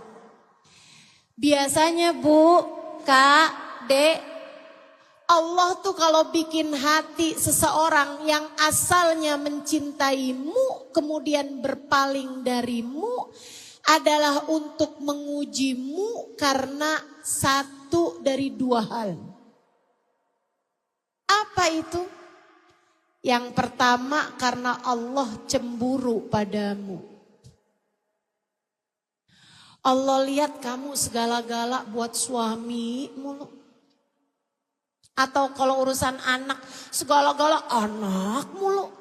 Biasanya Bu, Kak, Dek, Allah tuh kalau bikin hati seseorang yang asalnya mencintaimu kemudian berpaling darimu adalah untuk mengujimu karena satu dari dua hal. Apa itu? Yang pertama, karena Allah cemburu padamu. Allah lihat kamu segala-gala buat suami mulu. Atau kalau urusan anak, segala-gala anak mulu.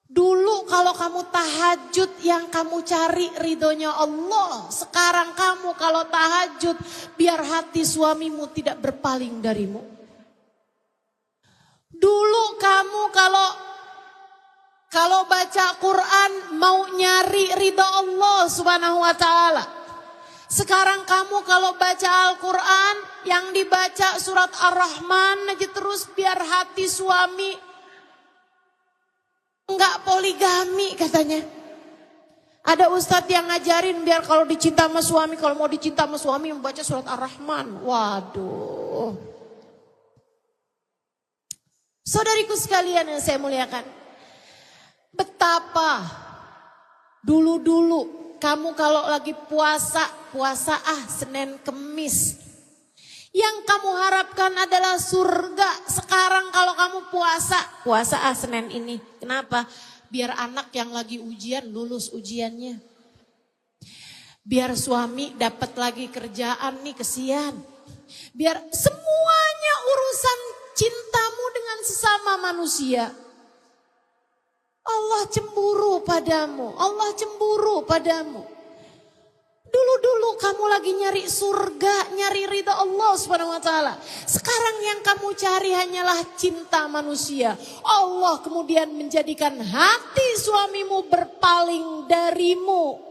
Dulu kalau kamu tahajud yang kamu cari ridhonya Allah. Sekarang kamu kalau tahajud biar hati suamimu tidak berpaling darimu. Dulu kamu kalau baca Quran mau nyari ridha Allah Subhanahu wa taala. Sekarang kamu kalau baca Al-Quran yang dibaca surat Ar-Rahman aja terus biar hati suami enggak poligami katanya. Ada ustadz yang ngajarin biar kalau dicinta sama suami, kalau mau dicinta sama suami membaca surat Ar-Rahman. Waduh. Saudariku sekalian yang saya muliakan, betapa dulu-dulu kamu kalau lagi puasa Senin Kemis. Yang kamu harapkan adalah surga. Sekarang kalau kamu puasa Senin ini. Kenapa? Biar anak yang lagi ujian lulus ujiannya. Biar suami dapat lagi kerjaan nih, kesian. Biar semuanya urusan cintamu dengan sesama manusia. Allah cemburu padamu. Allah cemburu padamu. Dulu-dulu kamu lagi nyari surga, nyari ridha Allah Subhanahu wa taala. Sekarang yang kamu cari hanyalah cinta manusia. Allah kemudian menjadikan hati suamimu berpaling darimu.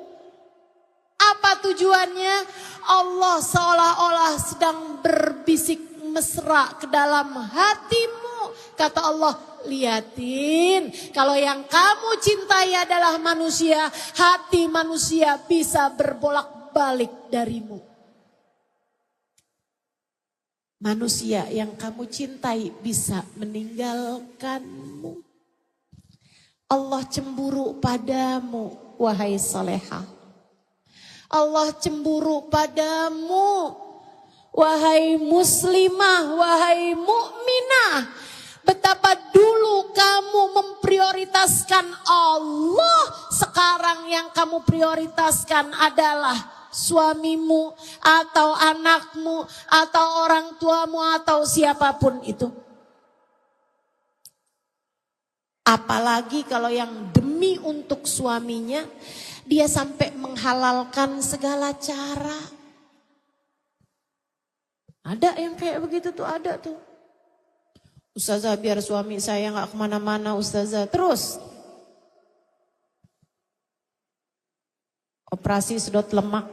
Apa tujuannya? Allah seolah-olah sedang berbisik mesra ke dalam hatimu. Kata Allah, lihatin, kalau yang kamu cintai adalah manusia, hati manusia bisa berbolak-balik darimu. Manusia yang kamu cintai bisa meninggalkanmu. Allah cemburu padamu, wahai salehah. Allah cemburu padamu, wahai muslimah, wahai mukminah. Betapa dulu kamu memprioritaskan Allah, sekarang yang kamu prioritaskan adalah suamimu atau anakmu atau orang tuamu atau siapapun itu. Apalagi kalau yang demi untuk suaminya dia sampai menghalalkan segala cara. Ada yang kayak begitu tuh, ada tuh. Ustazah biar suami saya gak kemana-mana Ustazah. Terus operasi sedot lemak.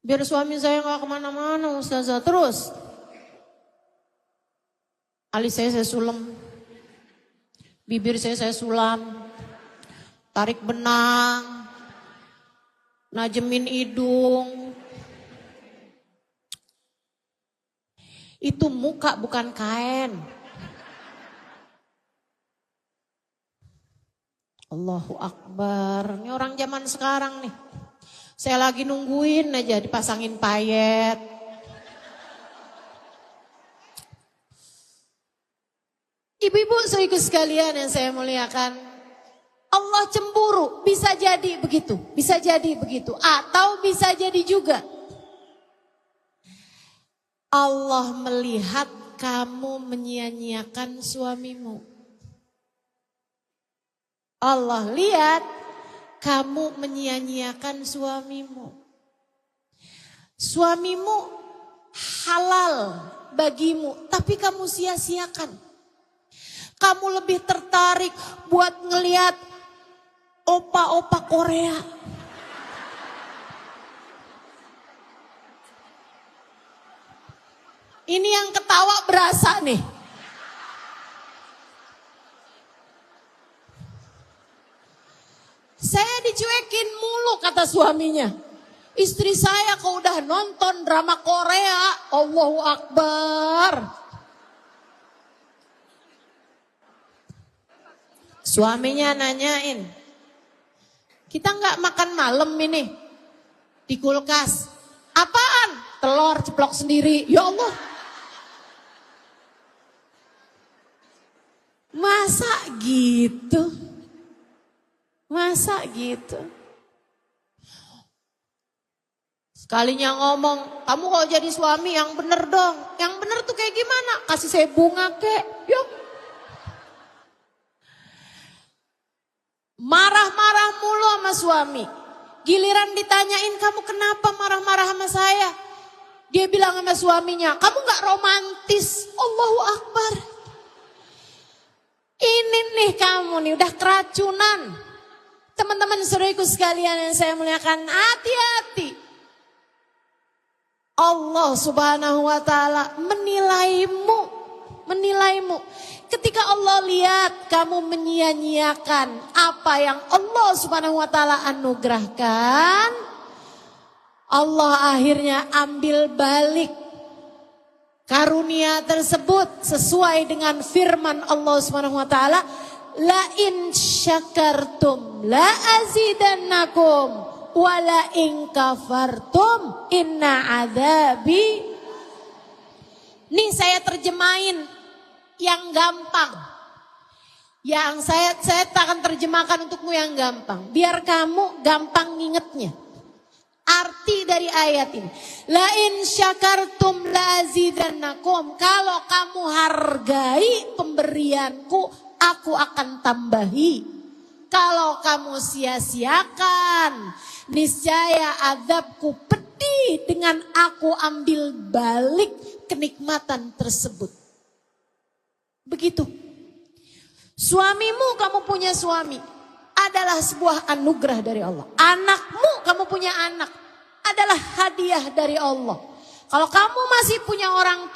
Biar suami saya gak kemana-mana Ustazah. Terus alis saya sulam. Bibir saya sulam. Tarik benang. Najemin hidung. Itu muka bukan kain. Allahu Akbar. Ini orang zaman sekarang nih. Saya lagi nungguin aja dipasangin payet. Ibu-ibu saudaraku sekalian yang saya muliakan, Allah cemburu, bisa jadi begitu, bisa jadi begitu, atau bisa jadi juga Allah melihat kamu menyia-nyiakan suamimu. Allah lihat kamu menyia-nyiakan suamimu. Suamimu halal bagimu, tapi kamu sia-siakan. Kamu lebih tertarik buat ngelihat opa-opa Korea. Ini yang ketawa berasa nih. Saya dicuekin mulu kata suaminya. Istri saya kalau udah nonton drama Korea, Allahu Akbar. Suaminya nanyain, kita nggak makan malam ini di kulkas. Apaan? Telur ceplok sendiri. Ya Allah. Masa gitu? Masa gitu? Sekalinya ngomong, kamu kalau jadi suami yang bener dong. Yang bener tuh kayak gimana? Kasih saya bunga kek. Yuk. Marah-marah mulu sama suami. Giliran ditanyain, kamu kenapa marah-marah sama saya? Dia bilang sama suaminya, kamu gak romantis. Allahu Akbar. Ini nih kamu nih udah keracunan. Teman-teman saudaraku sekalian yang saya muliakan, hati-hati. Allah Subhanahu wa taala menilaimu. Ketika Allah lihat kamu menyia-nyiakan apa yang Allah Subhanahu wa taala anugerahkan, Allah akhirnya ambil balik karunia tersebut sesuai dengan firman Allah Subhanahu wa taala, la in syakartum la azidannakum wa la in kafartum inna adzabi. Nih saya terjemahin yang gampang. Yang saya akan terjemahkan untukmu yang gampang. Biar kamu gampang ngingetnya. Arti dari ayat ini. La in syakartum la azidannakum. Kalau kamu hargai pemberianku, aku akan tambahi. Kalau kamu sia-siakan, niscaya azabku pedih dengan aku ambil balik kenikmatan tersebut. Begitu. Suamimu, kamu punya suami, adalah sebuah anugerah dari Allah. Anakmu, kamu punya anak, adalah hadiah dari Allah. Kalau kamu masih punya orang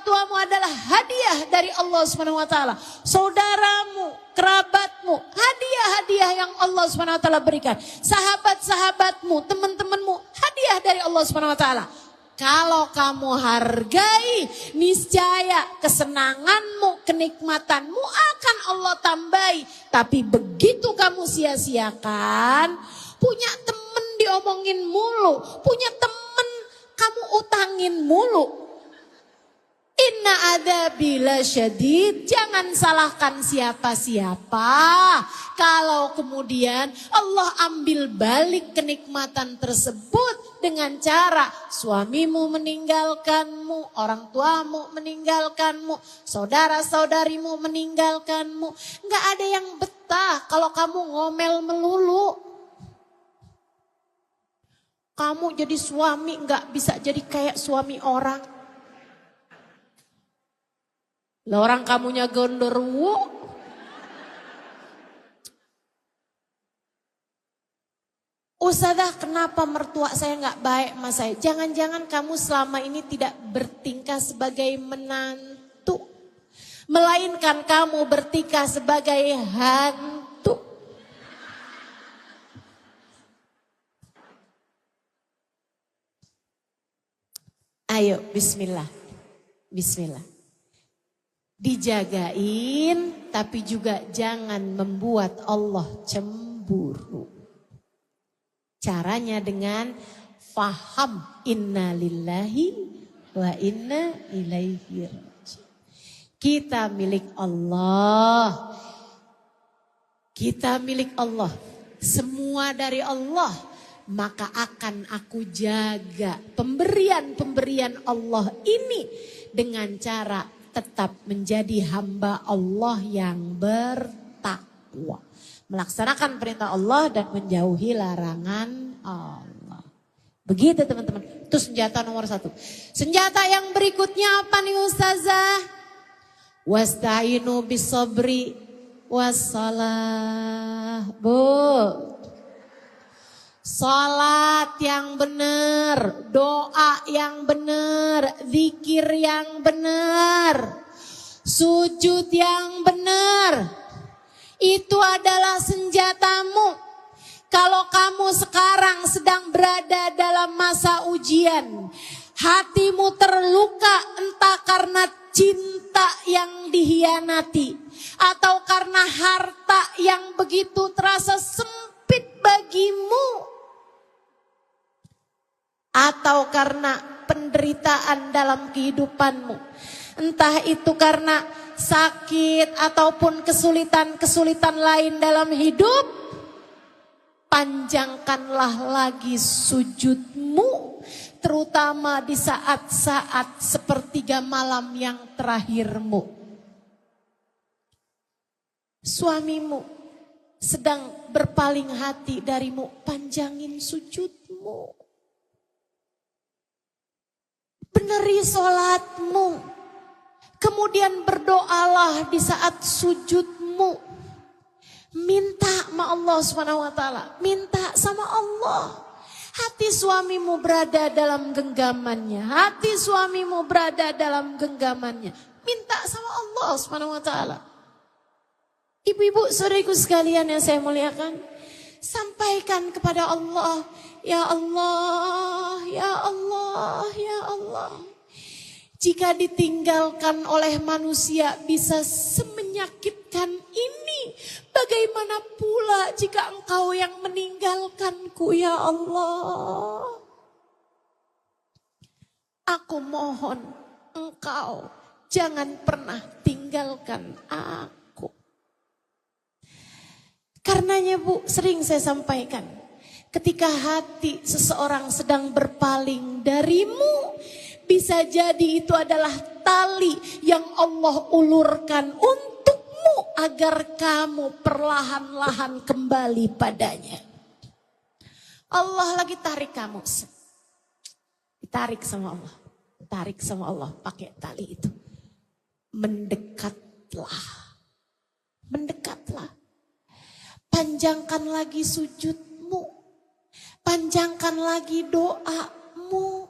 tuamu adalah hadiah dari Allah Subhanahu wa taala. Saudaramu, kerabatmu, hadiah-hadiah yang Allah Subhanahu wa taala berikan. Sahabat-sahabatmu, teman-temanmu, hadiah dari Allah Subhanahu wa taala. Kalau kamu hargai, niscaya kesenanganmu, kenikmatanmu akan Allah tambahi. Tapi begitu kamu sia-siakan, punya temen diomongin mulu, punya temen kamu utangin mulu. Inna adzabi lasyadid, jangan salahkan siapa-siapa. Kalau kemudian Allah ambil balik kenikmatan tersebut dengan cara suamimu meninggalkanmu, orang tuamu meninggalkanmu, saudara-saudarimu meninggalkanmu. Enggak ada yang betah kalau kamu ngomel melulu. Kamu jadi suami enggak bisa jadi kayak suami orang. Lah orang kamunya gondorwo. Ustazah, kenapa mertua saya nggak baik sama saya? Jangan-jangan kamu selama ini tidak bertingkah sebagai menantu, melainkan kamu bertingkah sebagai hantu. Ayo, bismillah. Bismillah. Dijagain, tapi juga jangan membuat Allah cemburu. Caranya dengan faham inna lillahi wa inna ilaihi raji'un. Kita milik Allah. Kita milik Allah. Semua dari Allah. Maka akan aku jaga pemberian-pemberian Allah ini dengan cara tetap menjadi hamba Allah yang bertakwa. Melaksanakan perintah Allah dan menjauhi larangan Allah. Begitu teman-teman. Itu senjata nomor 1. Senjata yang berikutnya apa nih Ustazah? Wasta'inu bisabri wassalah. Bu. Salat yang benar, doa yang benar, zikir yang benar, sujud yang benar. Itu adalah senjatamu. Kalau kamu sekarang sedang berada dalam masa ujian, hatimu terluka entah karena cinta yang dihianati, atau karena harta yang begitu terasa sempit bagimu, atau karena penderitaan dalam kehidupanmu. Entah itu karena sakit ataupun kesulitan-kesulitan lain dalam hidup. Panjangkanlah lagi sujudmu. Terutama di saat-saat sepertiga malam yang terakhirmu. Suamimu sedang berpaling hati darimu. Panjangin sujudmu. Beneri sholatmu. Kemudian berdoalah di saat sujudmu. Minta sama Allah SWT. Minta sama Allah. Hati suamimu berada dalam genggamannya. Hati suamimu berada dalam genggamannya. Minta sama Allah SWT. Ibu-ibu, saudariku sekalian yang saya muliakan. Sampaikan kepada Allah. Ya Allah, ya Allah, ya Allah. Jika ditinggalkan oleh manusia bisa semenyakitkan ini. Bagaimana pula jika engkau yang meninggalkanku ya Allah. Aku mohon engkau jangan pernah tinggalkan aku. Karenanya Bu, sering saya sampaikan. Ketika hati seseorang sedang berpaling darimu, bisa jadi itu adalah tali yang Allah ulurkan untukmu agar kamu perlahan-lahan kembali padanya. Allah lagi tarik kamu. Ditarik sama Allah. Tarik sama Allah pakai tali itu. Mendekatlah. Mendekatlah. Panjangkan lagi sujudmu. Panjangkan lagi doamu.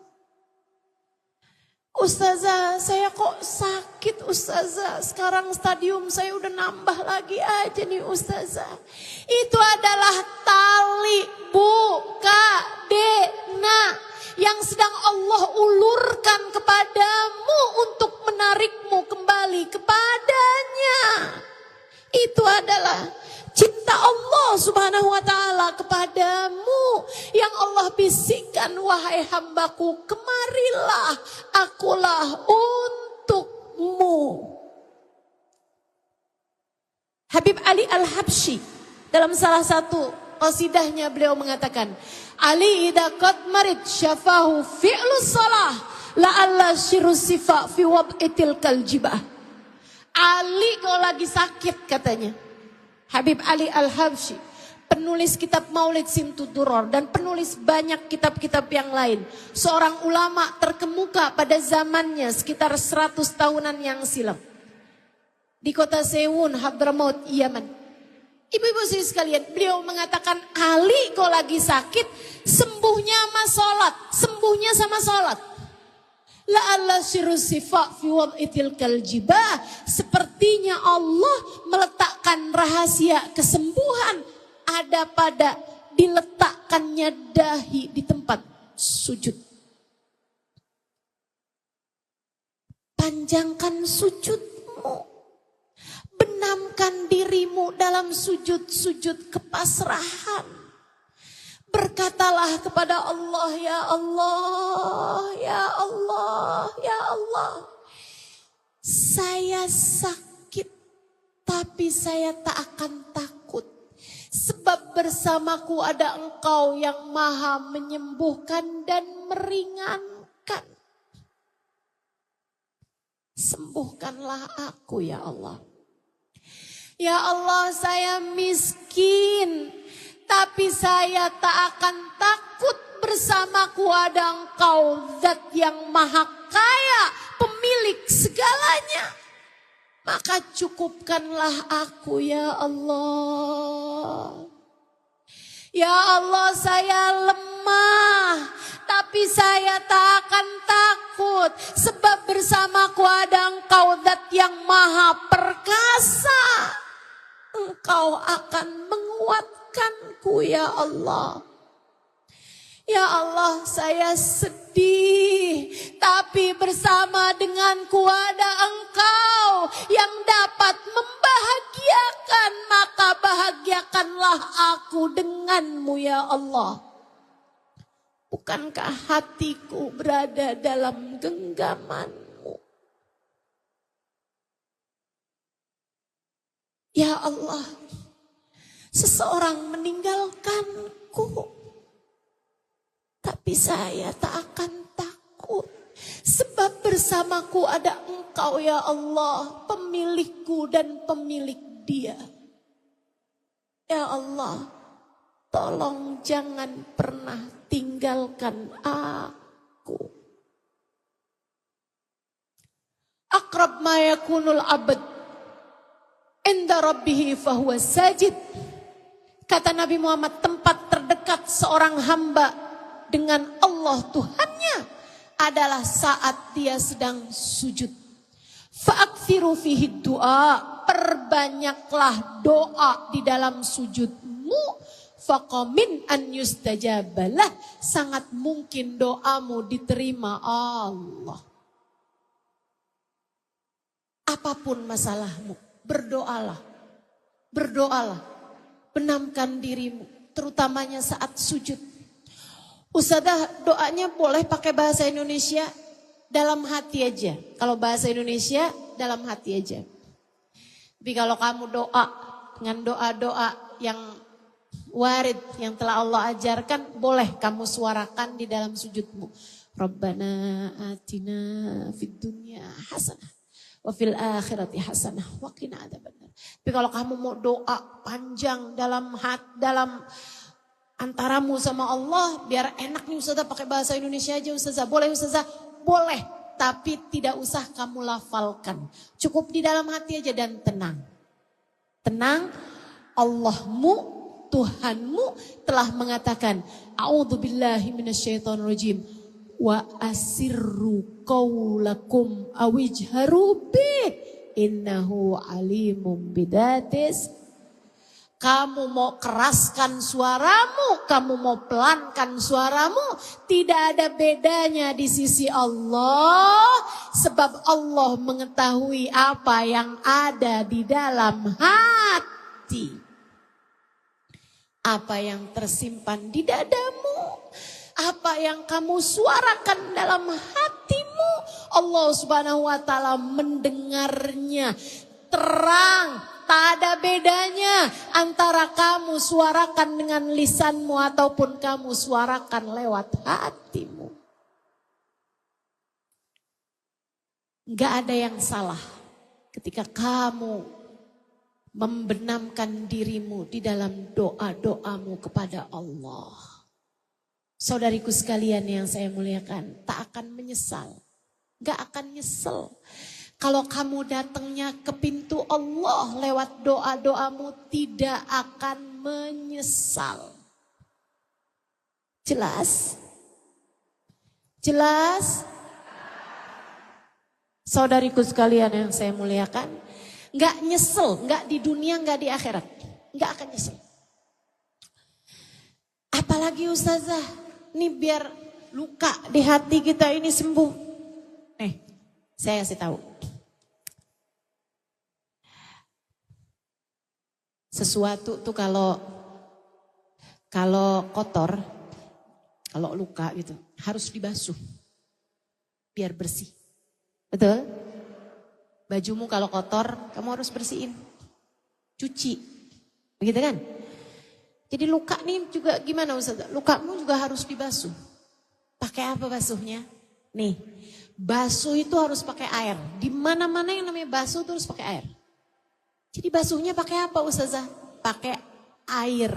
Ustazah, saya kok sakit Ustazah. Sekarang stadium saya udah nambah lagi aja nih Ustazah. Itu adalah tali buka dena yang sedang Allah ulurkan kepadamu untuk menarikmu kembali kepadanya. Itu adalah cinta Allah Subhanahu wa ta'ala kepadamu. Yang Allah bisikkan, wahai hambaku, kemarilah, akulah untukmu. Habib Ali Al-Habsyi dalam salah satu qasidahnya beliau mengatakan, Ali idha qad marid syafahu fi'lus salah la'alla syirus sifa fi wab'itil kaljibah. Ali kalau lagi sakit katanya. Habib Ali Al-Habsyi, penulis kitab Maulid Simtud-Duror dan penulis banyak kitab-kitab yang lain. Seorang ulama terkemuka pada zamannya sekitar 100 tahunan yang silam. Di kota Sewun, Hadramaut, Yaman. Ibu-ibu sekalian, beliau mengatakan Ali kalau lagi sakit, sembuhnya sama sholat. Sembuhnya sama sholat. La'alla syirusifah fi wab'itil kaljibah. Sepertinya Allah meletakkan rahasia kesembuhan ada pada diletakkannya dahi di tempat sujud. Panjangkan sujudmu. Benamkan dirimu dalam sujud-sujud kepasrahan. Berkatalah kepada Allah, ya Allah, ya Allah, ya Allah. Saya sakit, tapi saya tak akan takut. Sebab bersamaku ada Engkau yang maha menyembuhkan dan meringankan. Sembuhkanlah aku ya Allah. Ya Allah, saya miskin, tapi saya tak akan takut, bersamaku ada Engkau, Zat yang maha kaya, pemilik segalanya. Maka cukupkanlah aku ya Allah. Ya Allah, saya lemah, tapi saya tak akan takut, sebab bersamaku ada Engkau, Zat yang maha perkasa. Engkau akan menguatkanku ya Allah. Ya Allah, saya sedih, tapi bersama denganku ada Engkau yang dapat membahagiakan, maka bahagiakanlah aku denganmu ya Allah. Bukankah hatiku berada dalam genggaman-Mu? Ya Allah, seseorang meninggalkanku, tapi saya tak akan takut, sebab bersamaku ada Engkau ya Allah, pemilikku dan pemilik dia. Ya Allah, tolong jangan pernah tinggalkan aku. Aqrab ma yakunul abad inda rabbihi fahuwa sajid. Kata Nabi Muhammad, tempat terdekat seorang hamba dengan Allah Tuhannya adalah saat dia sedang sujud. Fa'akthiru fihi du'a, perbanyaklah doa di dalam sujudmu. Faqamin an yustajabalah, sangat mungkin doamu diterima Allah. Apapun masalahmu, berdoalah. Berdoalah. Benamkan dirimu, terutamanya saat sujud. Ustazah, doanya boleh pakai bahasa Indonesia, dalam hati aja. Kalau bahasa Indonesia, dalam hati aja. Tapi kalau kamu doa dengan doa-doa yang warid, yang telah Allah ajarkan, boleh kamu suarakan di dalam sujudmu. Rabbana atina fid dunya hasanah wa fil akhirati hasanah wa qina adzabannar. Tapi kalau kamu mau doa panjang dalam antaramu sama Allah, biar enak nih Ustazah pakai bahasa Indonesia aja Ustazah. Boleh Ustazah? Boleh, tapi tidak usah kamu lafalkan. Cukup di dalam hati aja dan tenang. Tenang, Allahmu, Tuhanmu telah mengatakan, A'udzubillahi minasyaitonirrajim. Wa asirru qaulakum awijharu bih innahu alimum bidatis. Kamu mau keraskan suaramu, kamu mau pelankan suaramu, tidak ada bedanya di sisi Allah. Sebab Allah mengetahui apa yang ada di dalam hati. Apa yang tersimpan di dadamu. Apa yang kamu suarakan dalam hatimu, Allah Subhanahu wa taala mendengarnya. Terang, tak ada bedanya antara kamu suarakan dengan lisanmu ataupun kamu suarakan lewat hatimu. Enggak ada yang salah ketika kamu membenamkan dirimu di dalam doa-doamu kepada Allah. Saudariku sekalian yang saya muliakan, tak akan menyesal. Gak akan nyesel. Kalau kamu datangnya ke pintu Allah lewat doa-doamu, tidak akan menyesal. Jelas? Jelas? Saudariku sekalian yang saya muliakan, gak nyesel, gak di dunia, gak di akhirat. Gak akan nyesel. Apalagi Ustazah, ini biar luka di hati kita ini sembuh. Nih, saya kasih tahu. Sesuatu tuh kalau Kalau kotor, kalau luka gitu, harus dibasuh. Biar bersih. Betul? Bajumu kalau kotor, kamu harus bersihin. Cuci. Begitu kan? Jadi luka nih juga gimana Ustaz? Lukamu juga harus dibasuh. Pakai apa basuhnya? Nih, basuh itu harus pakai air. Di mana-mana yang namanya basuh itu harus pakai air. Jadi basuhnya pakai apa Ustazah? Pakai air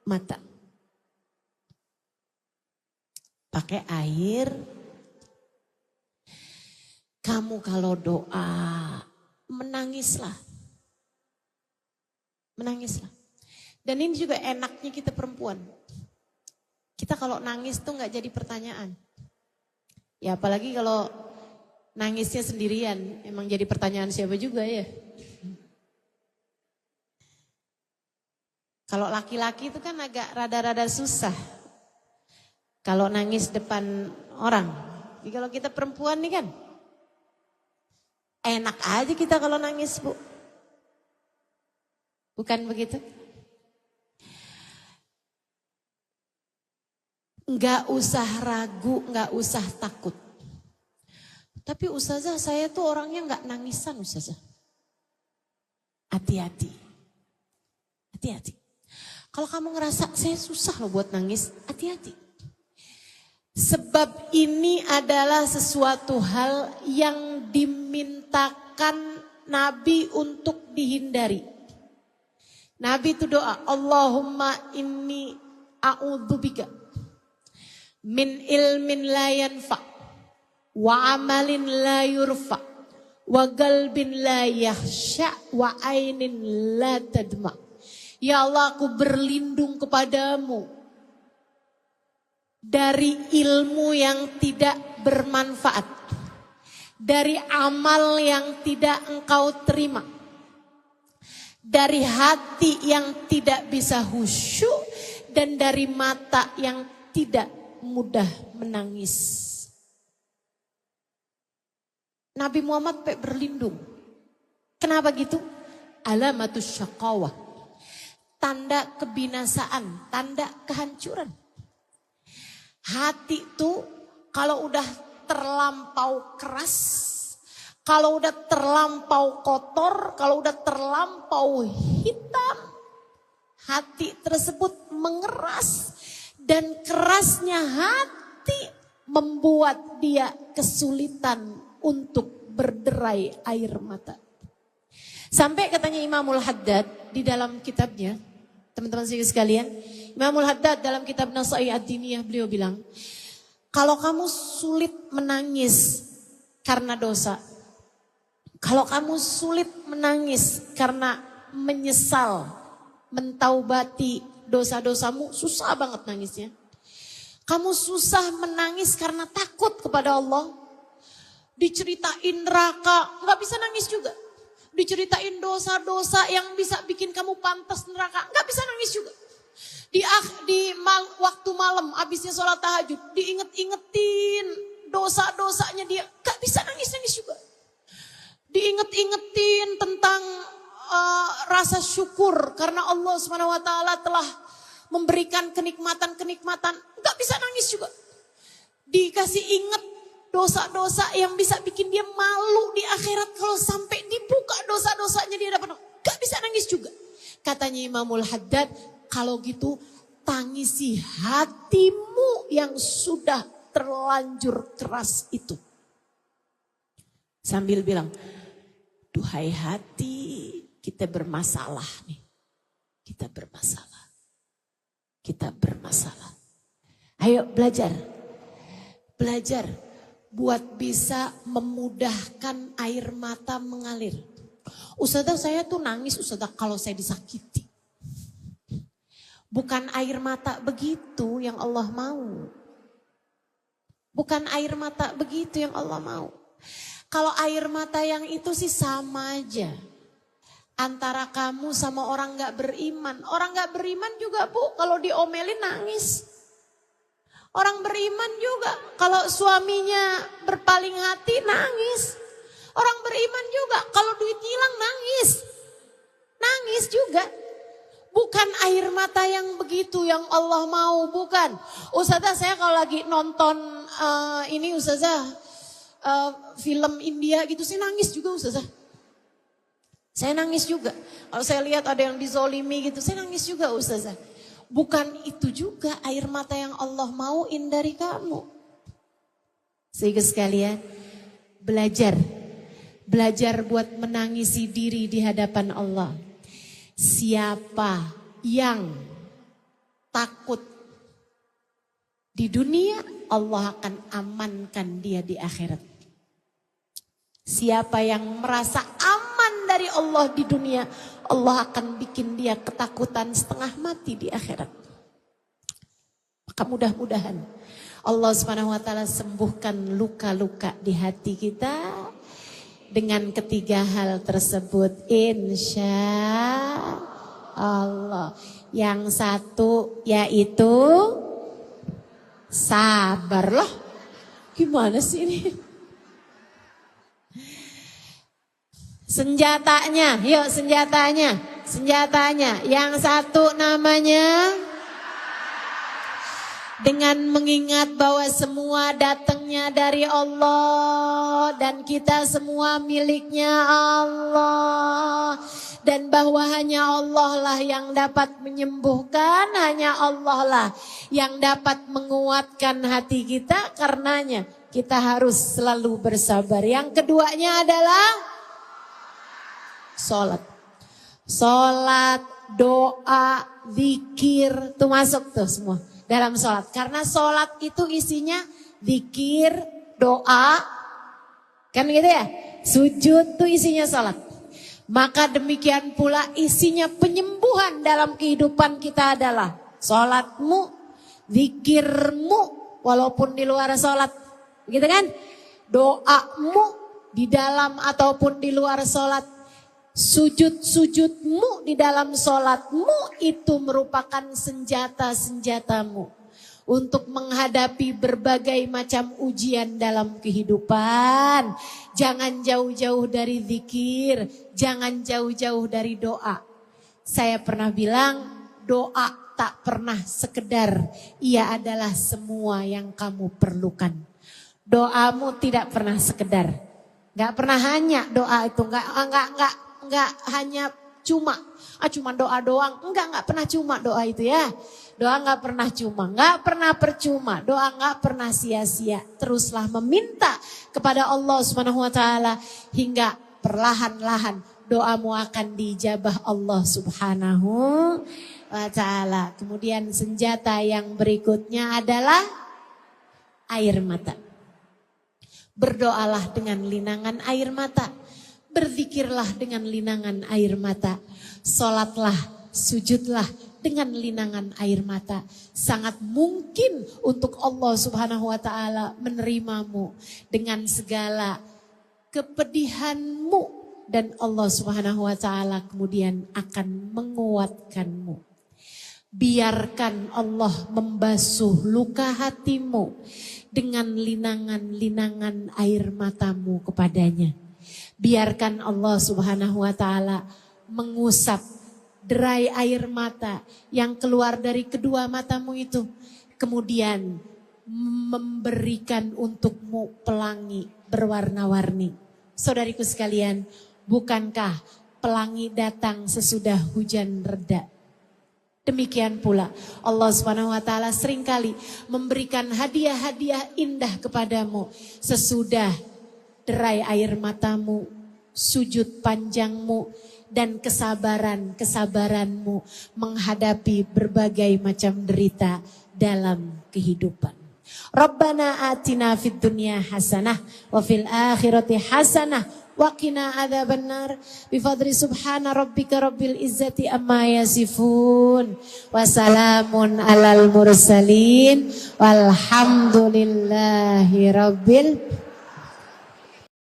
mata. Pakai air. Kamu kalau doa, menangislah. Menangislah. Dan ini juga enaknya kita perempuan. Kita kalau nangis tuh gak jadi pertanyaan. Ya apalagi kalau nangisnya sendirian, emang jadi pertanyaan siapa juga ya. Kalau laki-laki itu kan agak rada-rada susah. Kalau nangis depan orang. Jadi kalau kita perempuan nih kan, enak aja kita kalau nangis Bu. Bukan begitu? Enggak usah ragu, enggak usah takut. Tapi Ustazah saya tuh orangnya enggak nangisan Ustazah. Hati-hati. Hati-hati. Kalau kamu ngerasa saya susah loh buat nangis, hati-hati. Sebab ini adalah sesuatu hal yang dimintakan Nabi untuk dihindari. Nabi itu doa, Allahumma inni a'udzubika min ilmin la yanfa' wa amalin la yurfa' wa qalbin la yahsya' wa ainin la tadma'. Ya Allah, aku berlindung kepadamu dari ilmu yang tidak bermanfaat, dari amal yang tidak engkau terima, dari hati yang tidak bisa khusyuk, dan dari mata yang tidak mudah menangis. Nabi Muhammad berlindung. Kenapa gitu? Alamatus syaqawah. Tanda kebinasaan, tanda kehancuran. Hati itu kalau udah terlampau keras, kalau udah terlampau kotor, kalau udah terlampau hitam, hati tersebut mengeras. Dan kerasnya hati membuat dia kesulitan untuk berderai air mata. Sampai katanya Imamul Haddad di dalam kitabnya, teman-teman sekalian, Imamul Haddad dalam kitab Nasai Ad-Diniyah beliau bilang, kalau kamu sulit menangis karena dosa, kalau kamu sulit menangis karena menyesal, mentaubati dosa-dosamu, susah banget nangisnya. Kamu susah menangis karena takut kepada Allah. Diceritain neraka, gak bisa nangis juga. Diceritain dosa-dosa yang bisa bikin kamu pantas neraka, gak bisa nangis juga. Waktu malam abisnya sholat tahajud, diinget-ingetin dosa-dosanya dia, gak bisa nangis-nangis juga. Diinget-ingetin tentang rasa syukur karena Allah SWT telah memberikan kenikmatan-kenikmatan, gak bisa nangis juga. Dikasih inget dosa-dosa yang bisa bikin dia malu di akhirat kalau sampai dibuka dosa-dosanya dia dapat, gak bisa nangis juga. Katanya Imamul Haddad, kalau gitu tangisi hatimu yang sudah terlanjur keras itu. Sambil bilang, duhai hati, kita bermasalah nih. Kita bermasalah. Kita bermasalah. Ayo belajar. Belajar buat bisa memudahkan air mata mengalir. Ustazah saya tuh nangis Ustazah kalau saya disakiti. Bukan air mata begitu yang Allah mau. Bukan air mata begitu yang Allah mau. Kalau air mata yang itu sih sama aja. Antara kamu sama orang gak beriman. Orang gak beriman juga Bu, kalau diomelin nangis. Orang beriman juga kalau suaminya berpaling hati nangis. Orang beriman juga kalau duit hilang nangis. Nangis juga. Bukan bukan air mata yang begitu yang Allah mau, bukan. Ustazah, saya kalau lagi nonton ini Ustazah, film India gitu, saya nangis juga Ustazah. Saya nangis juga. Kalau saya lihat ada yang dizolimi gitu, saya nangis juga Ustazah. Bukan itu juga air mata yang Allah mauin dari kamu. Sehingga sekalian, belajar buat menangisi diri di hadapan Allah. Siapa yang takut di dunia, Allah akan amankan dia di akhirat. Siapa yang merasa aman dari Allah di dunia, Allah akan bikin dia ketakutan setengah mati di akhirat. Maka mudah-mudahan Allah SWT sembuhkan luka-luka di hati kita dengan ketiga hal tersebut, insya Allah. Yang satu yaitu sabar loh. Gimana sih ini? Senjatanya, yuk senjatanya. Yang satu namanya dengan mengingat bahwa semua datangnya dari Allah dan kita semua miliknya Allah. Dan bahwa hanya Allah lah yang dapat menyembuhkan, hanya Allah lah yang dapat menguatkan hati kita. Karenanya kita harus selalu bersabar. Yang keduanya adalah Sholat, doa, zikir, itu masuk tuh semua dalam sholat. Karena sholat itu isinya zikir, doa, kan gitu ya. Sujud tuh isinya sholat. Maka demikian pula isinya penyembuhan dalam kehidupan kita adalah sholatmu, zikirmu, walaupun di luar sholat. Gitu kan? Doamu di dalam ataupun di luar sholat. Sujud-sujudmu di dalam sholatmu itu merupakan senjata-senjatamu untuk menghadapi berbagai macam ujian dalam kehidupan. Jangan jauh-jauh dari zikir, jangan jauh-jauh dari doa. Saya pernah bilang, doa tak pernah sekedar, ia adalah semua yang kamu perlukan. Doamu tidak pernah sekedar, gak pernah hanya doa itu, Enggak hanya cuma doa doang. Enggak pernah cuma doa itu ya. Doa enggak pernah cuma, enggak pernah percuma. Doa enggak pernah sia-sia. Teruslah meminta kepada Allah SWT hingga perlahan-lahan doamu akan dijabah Allah Subhanahu wa ta'ala. Kemudian senjata yang berikutnya adalah air mata. Berdoalah dengan linangan air mata. Berzikirlah dengan linangan air mata. Sholatlah, sujudlah dengan linangan air mata. Sangat mungkin untuk Allah Subhanahu wa ta'ala menerimamu dengan segala kepedihanmu. Dan Allah Subhanahu wa ta'ala kemudian akan menguatkanmu. Biarkan Allah membasuh luka hatimu dengan linangan-linangan air matamu kepadanya. Biarkan Allah Subhanahu wa ta'ala mengusap derai air mata yang keluar dari kedua matamu itu. Kemudian memberikan untukmu pelangi berwarna-warni. Saudariku sekalian, bukankah pelangi datang sesudah hujan reda? Demikian pula Allah Subhanahu wa ta'ala seringkali memberikan hadiah-hadiah indah kepadamu sesudah derai air matamu, sujud panjangmu, dan kesabaranmu menghadapi berbagai macam derita dalam kehidupan. Rabbana atina fid dunya hasanah wa fil akhirati hasanah wa qina adzabannar bi fadli subhana rabbika rabbil izzati amma yasifun wa salamun alal mursalin walhamdulillahi rabbil